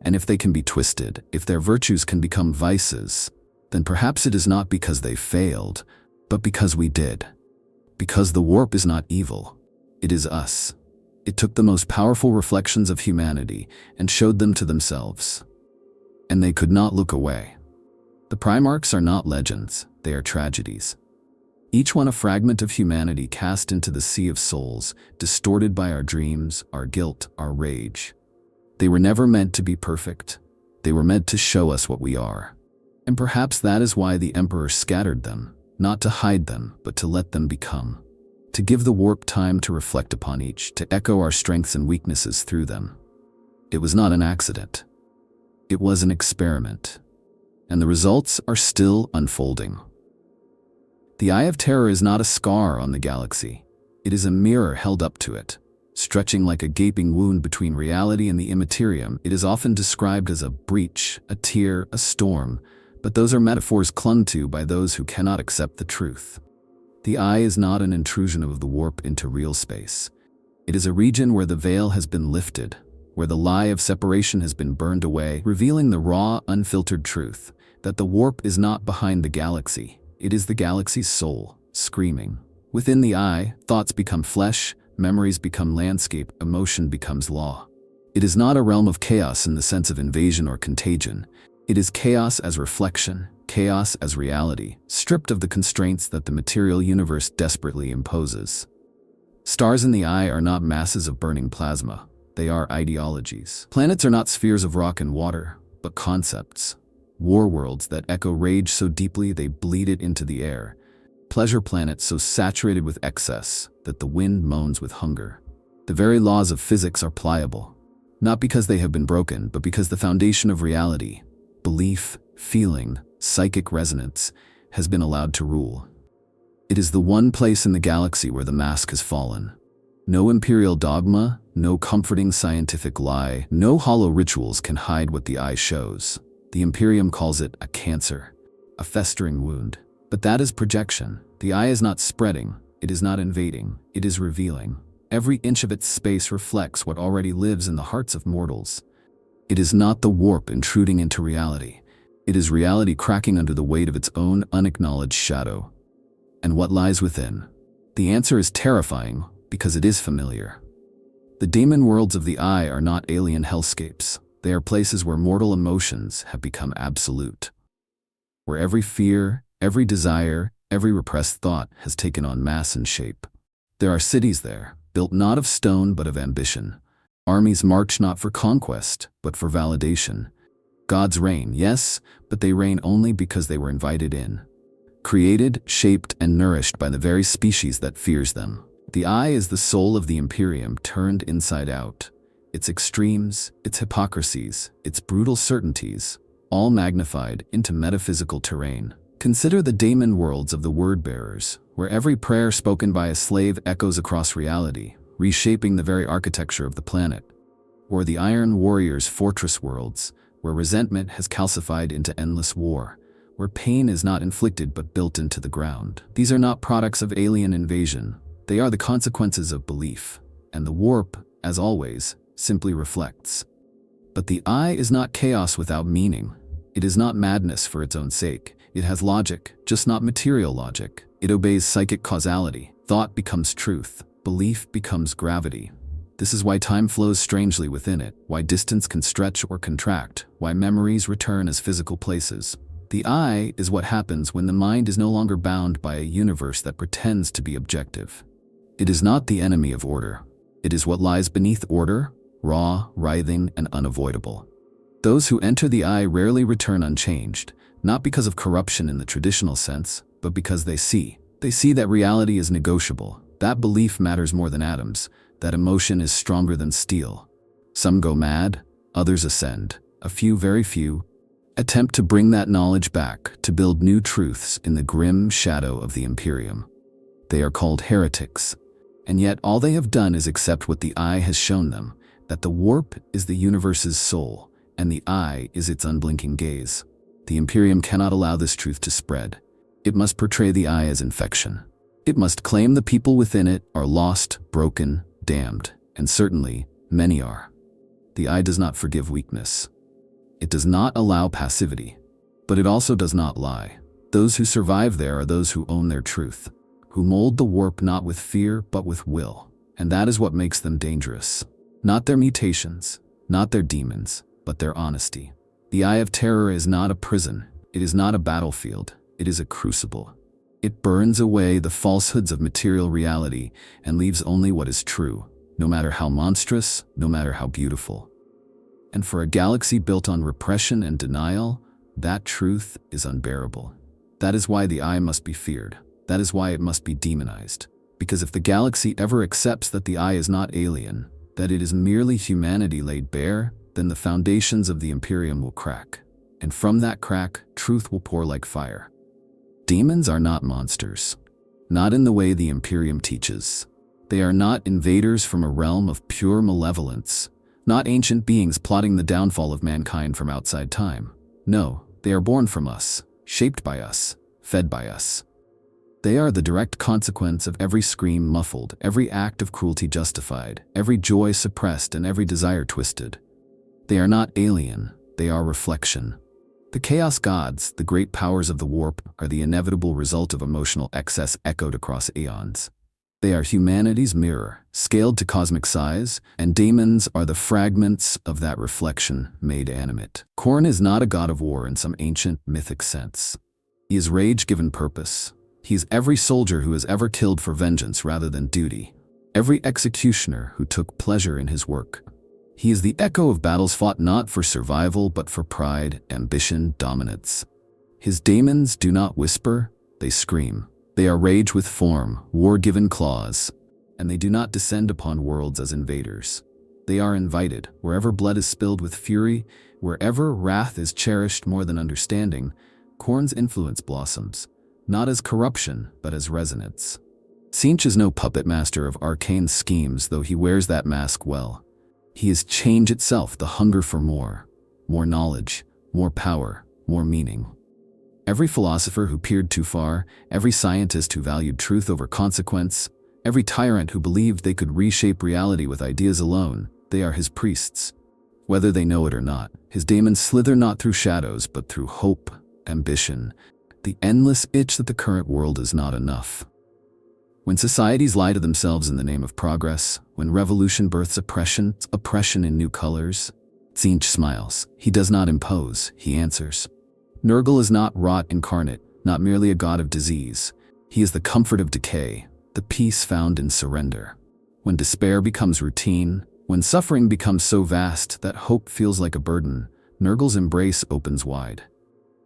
And if they can be twisted, if their virtues can become vices, then perhaps it is not because they failed, but because we did. Because the warp is not evil, it is us. It took the most powerful reflections of humanity and showed them to themselves. And they could not look away. The Primarchs are not legends, they are tragedies. Each one a fragment of humanity cast into the sea of souls, distorted by our dreams, our guilt, our rage. They were never meant to be perfect. They were meant to show us what we are. And perhaps that is why the Emperor scattered them, not to hide them, but to let them become. To give the warp time to reflect upon each, to echo our strengths and weaknesses through them. It was not an accident. It was an experiment. And the results are still unfolding. The Eye of Terror is not a scar on the galaxy. It is a mirror held up to it. Stretching like a gaping wound between reality and the immaterium, it is often described as a breach, a tear, a storm, but those are metaphors clung to by those who cannot accept the truth. The eye is not an intrusion of the warp into real space. It is a region where the veil has been lifted, where the lie of separation has been burned away, revealing the raw, unfiltered truth that the warp is not behind the galaxy. It is the galaxy's soul, screaming. Within the eye, thoughts become flesh, memories become landscape, emotion becomes law. It is not a realm of chaos in the sense of invasion or contagion. It is chaos as reflection, chaos as reality, stripped of the constraints that the material universe desperately imposes. Stars in the eye are not masses of burning plasma. They are ideologies. Planets are not spheres of rock and water, but concepts. War worlds that echo rage so deeply they bleed it into the air. Pleasure planets so saturated with excess that the wind moans with hunger. The very laws of physics are pliable, not because they have been broken, but because the foundation of reality, belief, feeling, psychic resonance, has been allowed to rule. It is the one place in the galaxy where the mask has fallen. No imperial dogma, no comforting scientific lie, no hollow rituals can hide what the eye shows. The Imperium calls it a cancer, a festering wound. But that is projection. The eye is not spreading, it is not invading, it is revealing. Every inch of its space reflects what already lives in the hearts of mortals. It is not the warp intruding into reality. It is reality cracking under the weight of its own unacknowledged shadow. And what lies within? The answer is terrifying because it is familiar. The demon worlds of the eye are not alien hellscapes. They are places where mortal emotions have become absolute. Where every fear, every desire, every repressed thought has taken on mass and shape. There are cities there, built not of stone but of ambition. Armies march not for conquest, but for validation. Gods reign, yes, but they reign only because they were invited in. Created, shaped, and nourished by the very species that fears them. The eye is the soul of the Imperium turned inside out. Its extremes, its hypocrisies, its brutal certainties, all magnified into metaphysical terrain. Consider the daemon worlds of the word-bearers, where every prayer spoken by a slave echoes across reality, reshaping the very architecture of the planet. Or the Iron Warriors' fortress worlds, where resentment has calcified into endless war, where pain is not inflicted but built into the ground. These are not products of alien invasion. They are the consequences of belief, and the warp, as always, simply reflects. But the eye is not chaos without meaning. It is not madness for its own sake. It has logic, just not material logic. It obeys psychic causality. Thought becomes truth. Belief becomes gravity. This is why time flows strangely within it, why distance can stretch or contract, why memories return as physical places. The eye is what happens when the mind is no longer bound by a universe that pretends to be objective. It is not the enemy of order. It is what lies beneath order, raw, writhing, and unavoidable. Those who enter the eye rarely return unchanged, not because of corruption in the traditional sense, but because they see. They see that reality is negotiable, that belief matters more than atoms, that emotion is stronger than steel. Some go mad, others ascend. A few, very few, attempt to bring that knowledge back, to build new truths in the grim shadow of the Imperium. They are called heretics, and yet all they have done is accept what the eye has shown them, that the warp is the universe's soul, and the eye is its unblinking gaze. The Imperium cannot allow this truth to spread. It must portray the eye as infection. It must claim the people within it are lost, broken, damned, and certainly, many are. The eye does not forgive weakness. It does not allow passivity. But it also does not lie. Those who survive there are those who own their truth, who mold the warp not with fear but with will. And that is what makes them dangerous. Not their mutations, not their demons, but their honesty. The Eye of Terror is not a prison. It is not a battlefield. It is a crucible. It burns away the falsehoods of material reality and leaves only what is true, no matter how monstrous, no matter how beautiful. And for a galaxy built on repression and denial, that truth is unbearable. That is why the Eye must be feared. That is why it must be demonized. Because if the galaxy ever accepts that the Eye is not alien, that it is merely humanity laid bare, then the foundations of the Imperium will crack. And from that crack, truth will pour like fire. Demons are not monsters. Not in the way the Imperium teaches. They are not invaders from a realm of pure malevolence. Not ancient beings plotting the downfall of mankind from outside time. No, they are born from us, shaped by us, fed by us. They are the direct consequence of every scream muffled, every act of cruelty justified, every joy suppressed, and every desire twisted. They are not alien, they are reflection. The chaos gods, the great powers of the warp, are the inevitable result of emotional excess echoed across eons. They are humanity's mirror, scaled to cosmic size, and daemons are the fragments of that reflection made animate. Khorne is not a god of war in some ancient, mythic sense. He is rage given purpose. He is every soldier who has ever killed for vengeance rather than duty. Every executioner who took pleasure in his work. He is the echo of battles fought not for survival but for pride, ambition, dominance. His daemons do not whisper, they scream. They are rage with form, war-given claws, and they do not descend upon worlds as invaders. They are invited, wherever blood is spilled with fury, wherever wrath is cherished more than understanding, Khorne's influence blossoms. Not as corruption, but as resonance. Tzeentch is no puppet master of arcane schemes, though he wears that mask well. He is change itself, the hunger for more knowledge, more power, more meaning. Every philosopher who peered too far, every scientist who valued truth over consequence, every tyrant who believed they could reshape reality with ideas alone, they are his priests. Whether they know it or not, his daemons slither not through shadows, but through hope, ambition, the endless itch that the current world is not enough. When societies lie to themselves in the name of progress, when revolution births oppression in new colors, Tzeentch smiles. He does not impose, he answers. Nurgle is not rot incarnate, not merely a god of disease. He is the comfort of decay, the peace found in surrender. When despair becomes routine, when suffering becomes so vast that hope feels like a burden, Nurgle's embrace opens wide.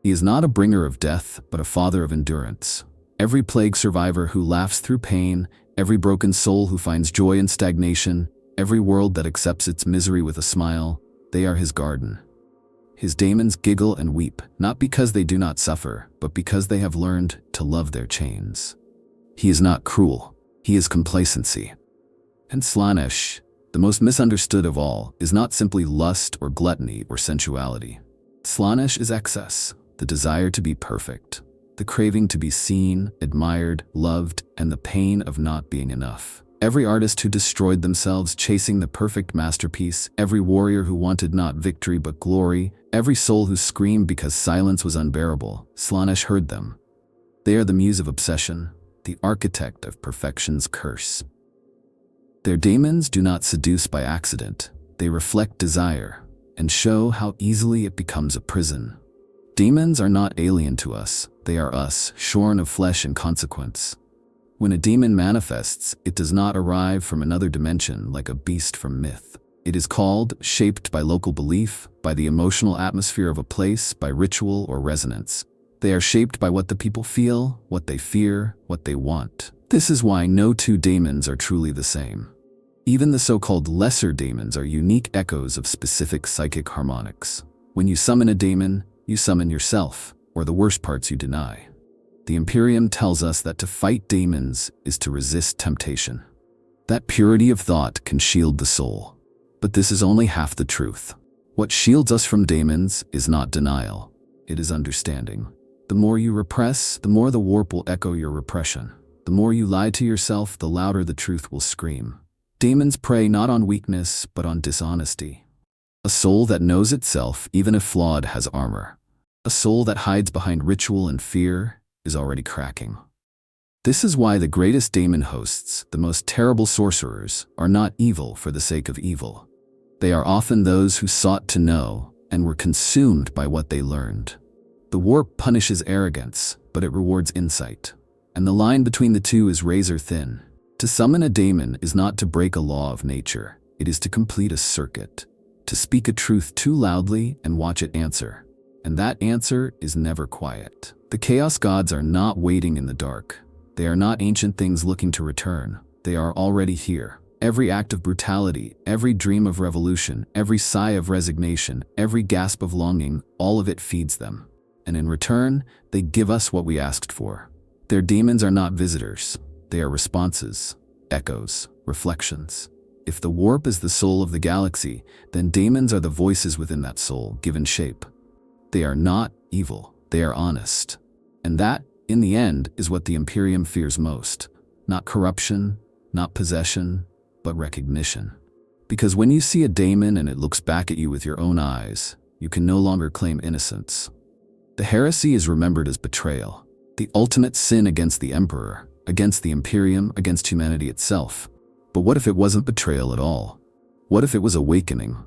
He is not a bringer of death, but a father of endurance. Every plague survivor who laughs through pain, every broken soul who finds joy in stagnation, every world that accepts its misery with a smile, they are his garden. His daemons giggle and weep, not because they do not suffer, but because they have learned to love their chains. He is not cruel, he is complacency. And Slaanesh, the most misunderstood of all, is not simply lust or gluttony or sensuality. Slaanesh is excess, the desire to be perfect, the craving to be seen, admired, loved, and the pain of not being enough. Every artist who destroyed themselves chasing the perfect masterpiece, every warrior who wanted not victory but glory, every soul who screamed because silence was unbearable, Slaanesh heard them. They are the muse of obsession, the architect of perfection's curse. Their daemons do not seduce by accident, they reflect desire, and show how easily it becomes a prison. Demons are not alien to us, they are us, shorn of flesh and consequence. When a demon manifests, it does not arrive from another dimension like a beast from myth. It is called, shaped by local belief, by the emotional atmosphere of a place, by ritual or resonance. They are shaped by what the people feel, what they fear, what they want. This is why no two daemons are truly the same. Even the so-called lesser daemons are unique echoes of specific psychic harmonics. When you summon a daemon, you summon yourself, or the worst parts you deny. The Imperium tells us that to fight daemons is to resist temptation. That purity of thought can shield the soul. But this is only half the truth. What shields us from daemons is not denial. it is understanding. The more you repress, the more the warp will echo your repression. The more you lie to yourself, the louder the truth will scream. Demons prey not on weakness, but on dishonesty. A soul that knows itself, even if flawed, has armor. A soul that hides behind ritual and fear is already cracking. This is why the greatest daemon hosts, the most terrible sorcerers, are not evil for the sake of evil. They are often those who sought to know and were consumed by what they learned. The warp punishes arrogance, but it rewards insight. And the line between the two is razor thin. To summon a daemon is not to break a law of nature. It is to complete a circuit. To speak a truth too loudly and watch it answer. And that answer is never quiet. The chaos gods are not waiting in the dark. They are not ancient things looking to return. They are already here. Every act of brutality, every dream of revolution, every sigh of resignation, every gasp of longing, all of it feeds them. And in return, they give us what we asked for. Their demons are not visitors. They are responses, echoes, reflections. If the warp is the soul of the galaxy, then daemons are the voices within that soul, given shape. They are not evil. They are honest. And that, in the end, is what the Imperium fears most. Not corruption, not possession, but recognition. Because when you see a daemon and it looks back at you with your own eyes, you can no longer claim innocence. The heresy is remembered as betrayal, the ultimate sin against the Emperor, against the Imperium, against humanity itself. But what if it wasn't betrayal at all? What if it was awakening?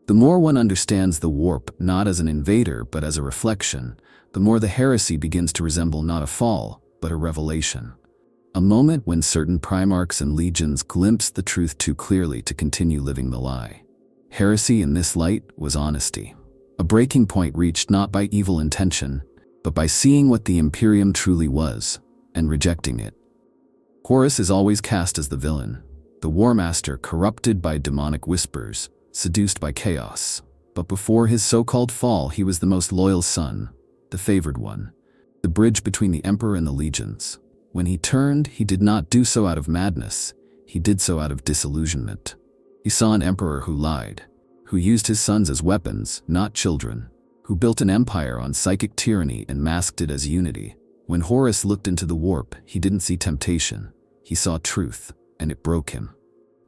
The more one understands the warp not as an invader but as a reflection, the more the heresy begins to resemble not a fall, but a revelation. A moment when certain primarchs and legions glimpsed the truth too clearly to continue living the lie. Heresy in this light was honesty. A breaking point reached not by evil intention, but by seeing what the Imperium truly was, and rejecting it. Horus is always cast as the villain, the war master corrupted by demonic whispers, seduced by chaos. But before his so-called fall, he was the most loyal son, the favored one, the bridge between the Emperor and the legions. When he turned, he did not do so out of madness, he did so out of disillusionment. He saw an emperor who lied, who used his sons as weapons, not children, who built an empire on psychic tyranny and masked it as unity. When Horus looked into the warp, he didn't see temptation, he saw truth, and it broke him.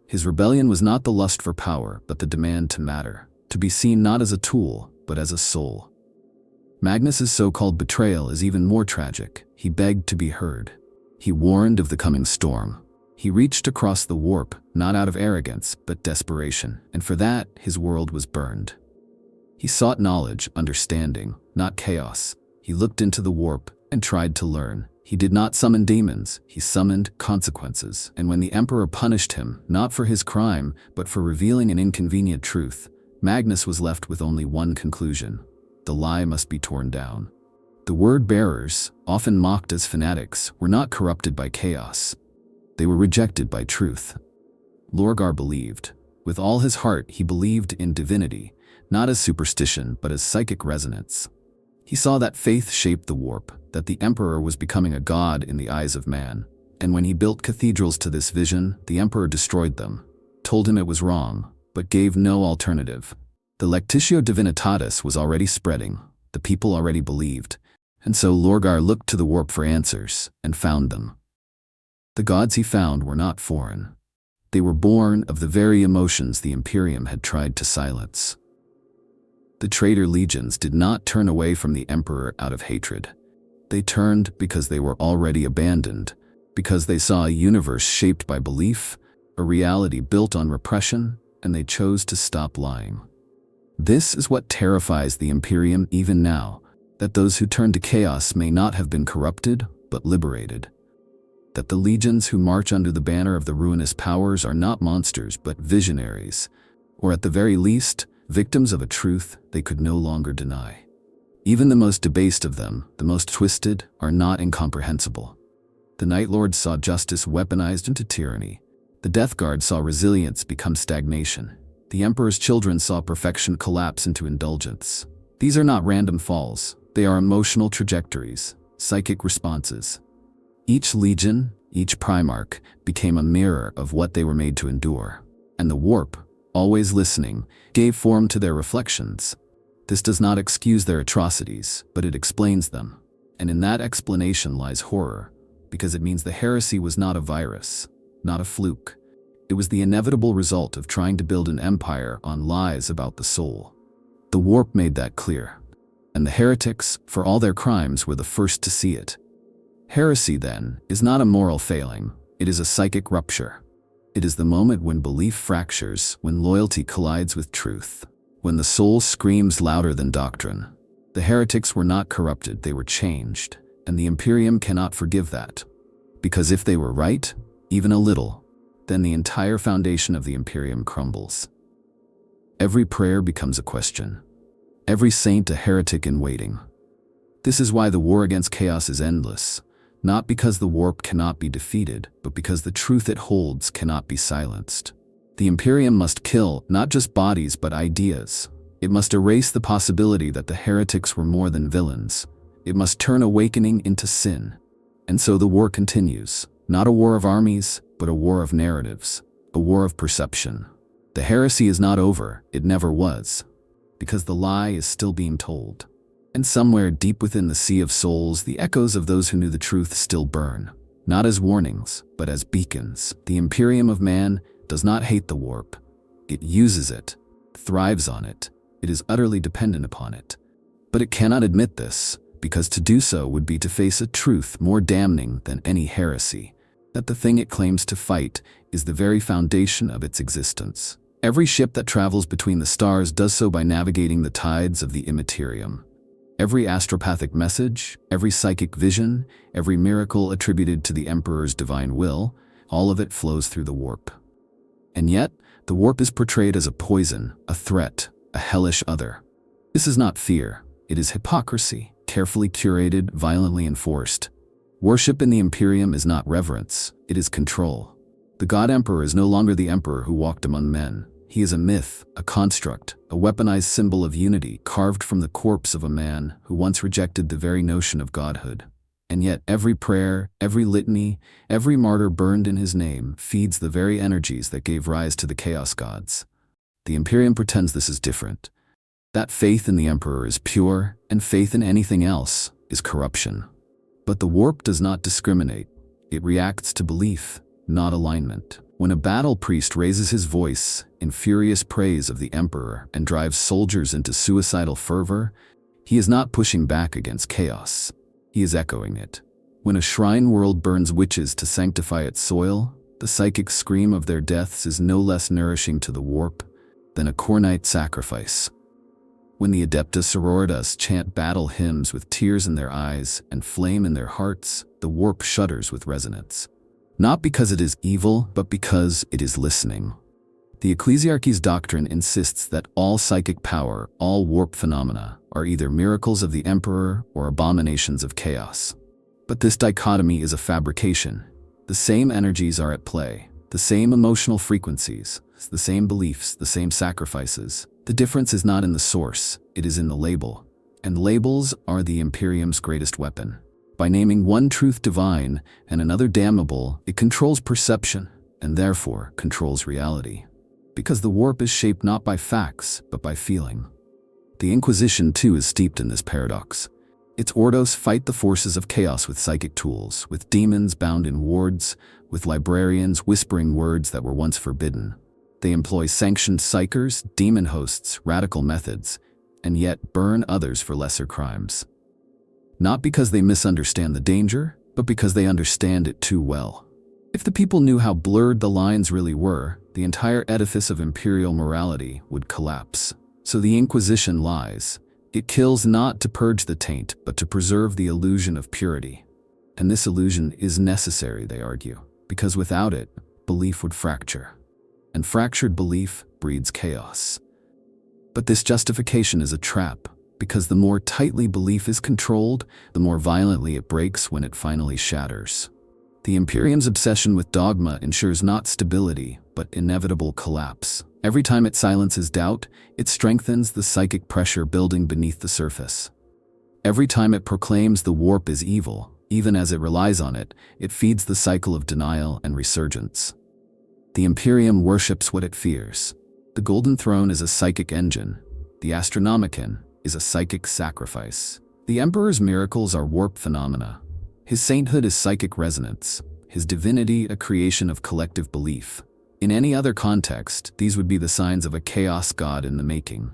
His rebellion was not the lust for power, but the demand to matter, to be seen not as a tool, but as a soul. Magnus's so-called betrayal is even more tragic. He begged to be heard. He warned of the coming storm. He reached across the warp, not out of arrogance, but desperation, and for that, his world was burned. He sought knowledge, understanding, not chaos. He looked into the warp and tried to learn. He did not summon demons, he summoned consequences. And when the Emperor punished him, not for his crime, but for revealing an inconvenient truth, Magnus was left with only one conclusion: the lie must be torn down. The word-bearers, often mocked as fanatics, were not corrupted by chaos. They were rejected by truth. Lorgar believed. With all his heart, he believed in divinity, not as superstition, but as psychic resonance. He saw that faith shaped the warp, that the Emperor was becoming a god in the eyes of man. And when he built cathedrals to this vision, the Emperor destroyed them, told him it was wrong, but gave no alternative. The Lectitio Divinitatis was already spreading, the people already believed, and so Lorgar looked to the warp for answers, and found them. The gods he found were not foreign. They were born of the very emotions the Imperium had tried to silence. The traitor legions did not turn away from the Emperor out of hatred. They turned because they were already abandoned, because they saw a universe shaped by belief, a reality built on repression, and they chose to stop lying. This is what terrifies the Imperium even now, that those who turn to chaos may not have been corrupted, but liberated. That the legions who march under the banner of the ruinous powers are not monsters, but visionaries, or at the very least, victims of a truth they could no longer deny. Even the most debased of them, the most twisted, are not incomprehensible. The Night Lords saw justice weaponized into tyranny. The Death Guard saw resilience become stagnation. The Emperor's children saw perfection collapse into indulgence. These are not random falls. They are emotional trajectories, psychic responses. Each legion, each primarch, became a mirror of what they were made to endure. And the warp, always listening, gave form to their reflections. This does not excuse their atrocities, but it explains them. And in that explanation lies horror, because it means the heresy was not a virus, not a fluke. It was the inevitable result of trying to build an empire on lies about the soul. The warp made that clear. And the heretics, for all their crimes, were the first to see it. Heresy, then, is not a moral failing, it is a psychic rupture. It is the moment when belief fractures, when loyalty collides with truth, when the soul screams louder than doctrine. The heretics were not corrupted, they were changed, and the Imperium cannot forgive that. Because if they were right, even a little, then the entire foundation of the Imperium crumbles. Every prayer becomes a question. Every saint a heretic in waiting. This is why the war against chaos is endless, not because the warp cannot be defeated, but because the truth it holds cannot be silenced. The Imperium must kill not just bodies but ideas. It must erase the possibility that the heretics were more than villains. It must turn awakening into sin. And so the war continues, not a war of armies, but a war of narratives, a war of perception. The heresy is not over, it never was, because the lie is still being told. And somewhere deep within the sea of souls, the echoes of those who knew the truth still burn, not as warnings, but as beacons. The Imperium of man does not hate the warp. It uses it, thrives on it. It is utterly dependent upon it. But it cannot admit this, because to do so would be to face a truth more damning than any heresy, that the thing it claims to fight is the very foundation of its existence. Every ship that travels between the stars does so by navigating the tides of the immaterium. Every astropathic message, every psychic vision, every miracle attributed to the Emperor's divine will, all of it flows through the warp. And yet, the warp is portrayed as a poison, a threat, a hellish other. This is not fear, it is hypocrisy, carefully curated, violently enforced. Worship in the Imperium is not reverence, it is control. The God Emperor is no longer the Emperor who walked among men. He is a myth, a construct, a weaponized symbol of unity carved from the corpse of a man who once rejected the very notion of godhood. And yet every prayer, every litany, every martyr burned in his name feeds the very energies that gave rise to the chaos gods. The Imperium pretends this is different. That faith in the Emperor is pure, and faith in anything else is corruption. But the warp does not discriminate. It reacts to belief, not alignment. When a battle priest raises his voice in furious praise of the Emperor and drives soldiers into suicidal fervor, he is not pushing back against chaos. He is echoing it. When a shrine world burns witches to sanctify its soil, the psychic scream of their deaths is no less nourishing to the warp than a cornite sacrifice. When the Adepta Sororitas chant battle hymns with tears in their eyes and flame in their hearts, the warp shudders with resonance. Not because it is evil, but because it is listening. The ecclesiarchy's doctrine insists that all psychic power, all warp phenomena, are either miracles of the Emperor or abominations of chaos. But this dichotomy is a fabrication. The same energies are at play, the same emotional frequencies, the same beliefs, the same sacrifices. The difference is not in the source, it is in the label. And labels are the Imperium's greatest weapon. By naming one truth divine and another damnable, it controls perception, and therefore controls reality. Because the warp is shaped not by facts, but by feeling. The Inquisition, too, is steeped in this paradox. Its Ordos fight the forces of chaos with psychic tools, with demons bound in wards, with librarians whispering words that were once forbidden. They employ sanctioned psychers, demon hosts, radical methods, and yet burn others for lesser crimes. Not because they misunderstand the danger, but because they understand it too well. If the people knew how blurred the lines really were, the entire edifice of imperial morality would collapse. So the Inquisition lies. It kills not to purge the taint, but to preserve the illusion of purity. And this illusion is necessary, they argue, because without it, belief would fracture. And fractured belief breeds chaos. But this justification is a trap, because the more tightly belief is controlled, the more violently it breaks when it finally shatters. The Imperium's obsession with dogma ensures not stability, but inevitable collapse. Every time it silences doubt, it strengthens the psychic pressure building beneath the surface. Every time it proclaims the warp is evil, even as it relies on it, it feeds the cycle of denial and resurgence. The Imperium worships what it fears. The Golden Throne is a psychic engine. The Astronomicon, is a psychic sacrifice. The Emperor's miracles are warp phenomena. His sainthood is psychic resonance, his divinity a creation of collective belief. In any other context, these would be the signs of a chaos god in the making.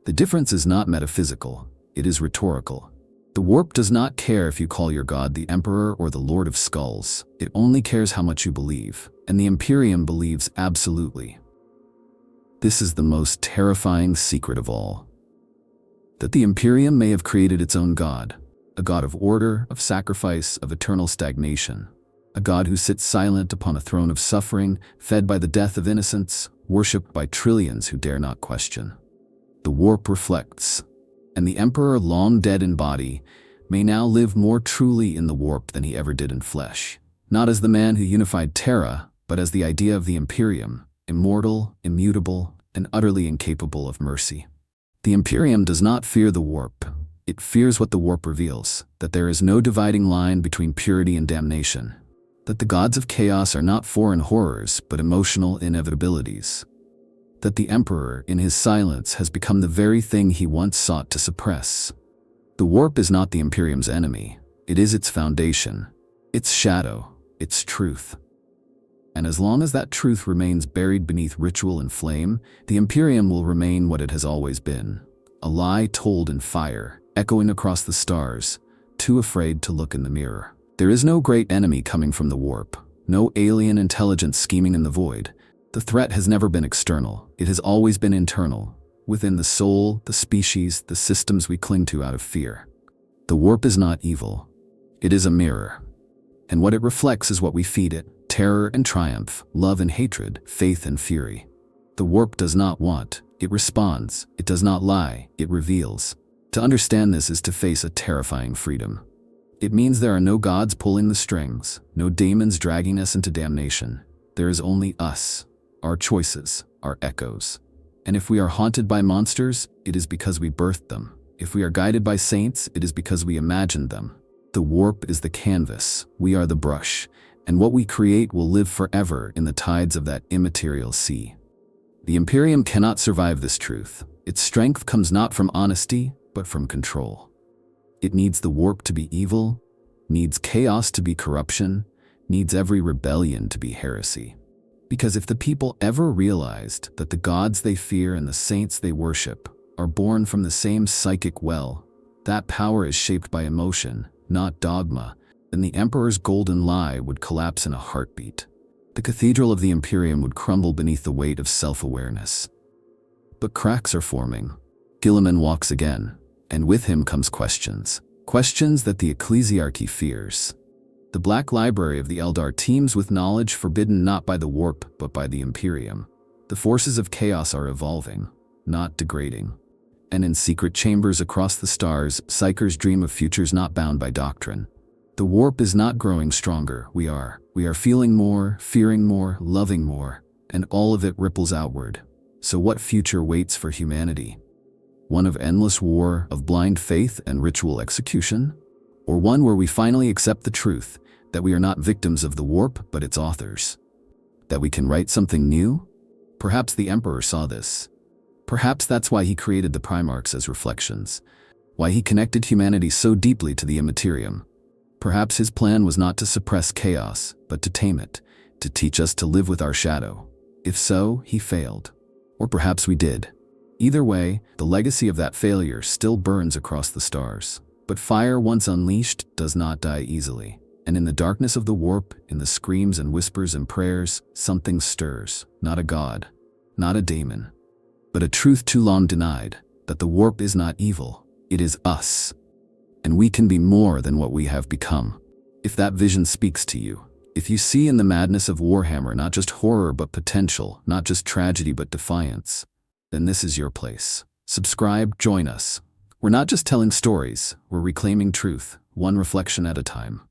The difference is not metaphysical, it is rhetorical. The warp does not care if you call your god the Emperor or the Lord of Skulls. It only cares how much you believe, and the Imperium believes absolutely. This is the most terrifying secret of all. That the Imperium may have created its own god, a god of order, of sacrifice, of eternal stagnation. A god who sits silent upon a throne of suffering, fed by the death of innocents, worshipped by trillions who dare not question. The warp reflects, and the Emperor, long dead in body, may now live more truly in the warp than he ever did in flesh. Not as the man who unified Terra, but as the idea of the Imperium, immortal, immutable, and utterly incapable of mercy. The Imperium does not fear the warp. It fears what the warp reveals, that there is no dividing line between purity and damnation. That the gods of chaos are not foreign horrors, but emotional inevitabilities. That the Emperor, in his silence, has become the very thing he once sought to suppress. The warp is not the Imperium's enemy. It is its foundation, its shadow, its truth. And as long as that truth remains buried beneath ritual and flame, the Imperium will remain what it has always been. A lie told in fire, echoing across the stars, too afraid to look in the mirror. There is no great enemy coming from the warp, no alien intelligence scheming in the void. The threat has never been external, it has always been internal, within the soul, the species, the systems we cling to out of fear. The warp is not evil, it is a mirror. And what it reflects is what we feed it: terror and triumph, love and hatred, faith and fury. The warp does not want, it responds. It does not lie, it reveals. To understand this is to face a terrifying freedom. It means there are no gods pulling the strings, no daemons dragging us into damnation. There is only us, our choices, our echoes. And if we are haunted by monsters, it is because we birthed them. If we are guided by saints, it is because we imagined them. The warp is the canvas, we are the brush, and what we create will live forever in the tides of that immaterial sea. The Imperium cannot survive this truth. Its strength comes not from honesty, but from control. It needs the warp to be evil, needs chaos to be corruption, needs every rebellion to be heresy. Because if the people ever realized that the gods they fear and the saints they worship are born from the same psychic well, that power is shaped by emotion, not dogma, then the Emperor's golden lie would collapse in a heartbeat. The cathedral of the Imperium would crumble beneath the weight of self-awareness. But cracks are forming. Guilliman walks again, and with him comes questions. Questions that the ecclesiarchy fears. The Black Library of the Eldar teems with knowledge forbidden not by the warp, but by the Imperium. The forces of chaos are evolving, not degrading. And in secret chambers across the stars, psychers dream of futures not bound by doctrine. The warp is not growing stronger, we are. We are feeling more, fearing more, loving more, and all of it ripples outward. So what future waits for humanity? One of endless war, of blind faith and ritual execution? Or one where we finally accept the truth, that we are not victims of the warp, but its authors? That we can write something new? Perhaps the Emperor saw this. Perhaps that's why he created the Primarchs as reflections, why he connected humanity so deeply to the immaterium. Perhaps his plan was not to suppress chaos, but to tame it, to teach us to live with our shadow. If so, he failed. Or perhaps we did. Either way, the legacy of that failure still burns across the stars. But fire once unleashed does not die easily. And in the darkness of the warp, in the screams and whispers and prayers, something stirs. Not a god, not a daemon, but a truth too long denied, that the warp is not evil, it is us. And we can be more than what we have become. If that vision speaks to you, if you see in the madness of Warhammer not just horror but potential, not just tragedy but defiance, then this is your place. Subscribe, join us. We're not just telling stories, we're reclaiming truth, one reflection at a time.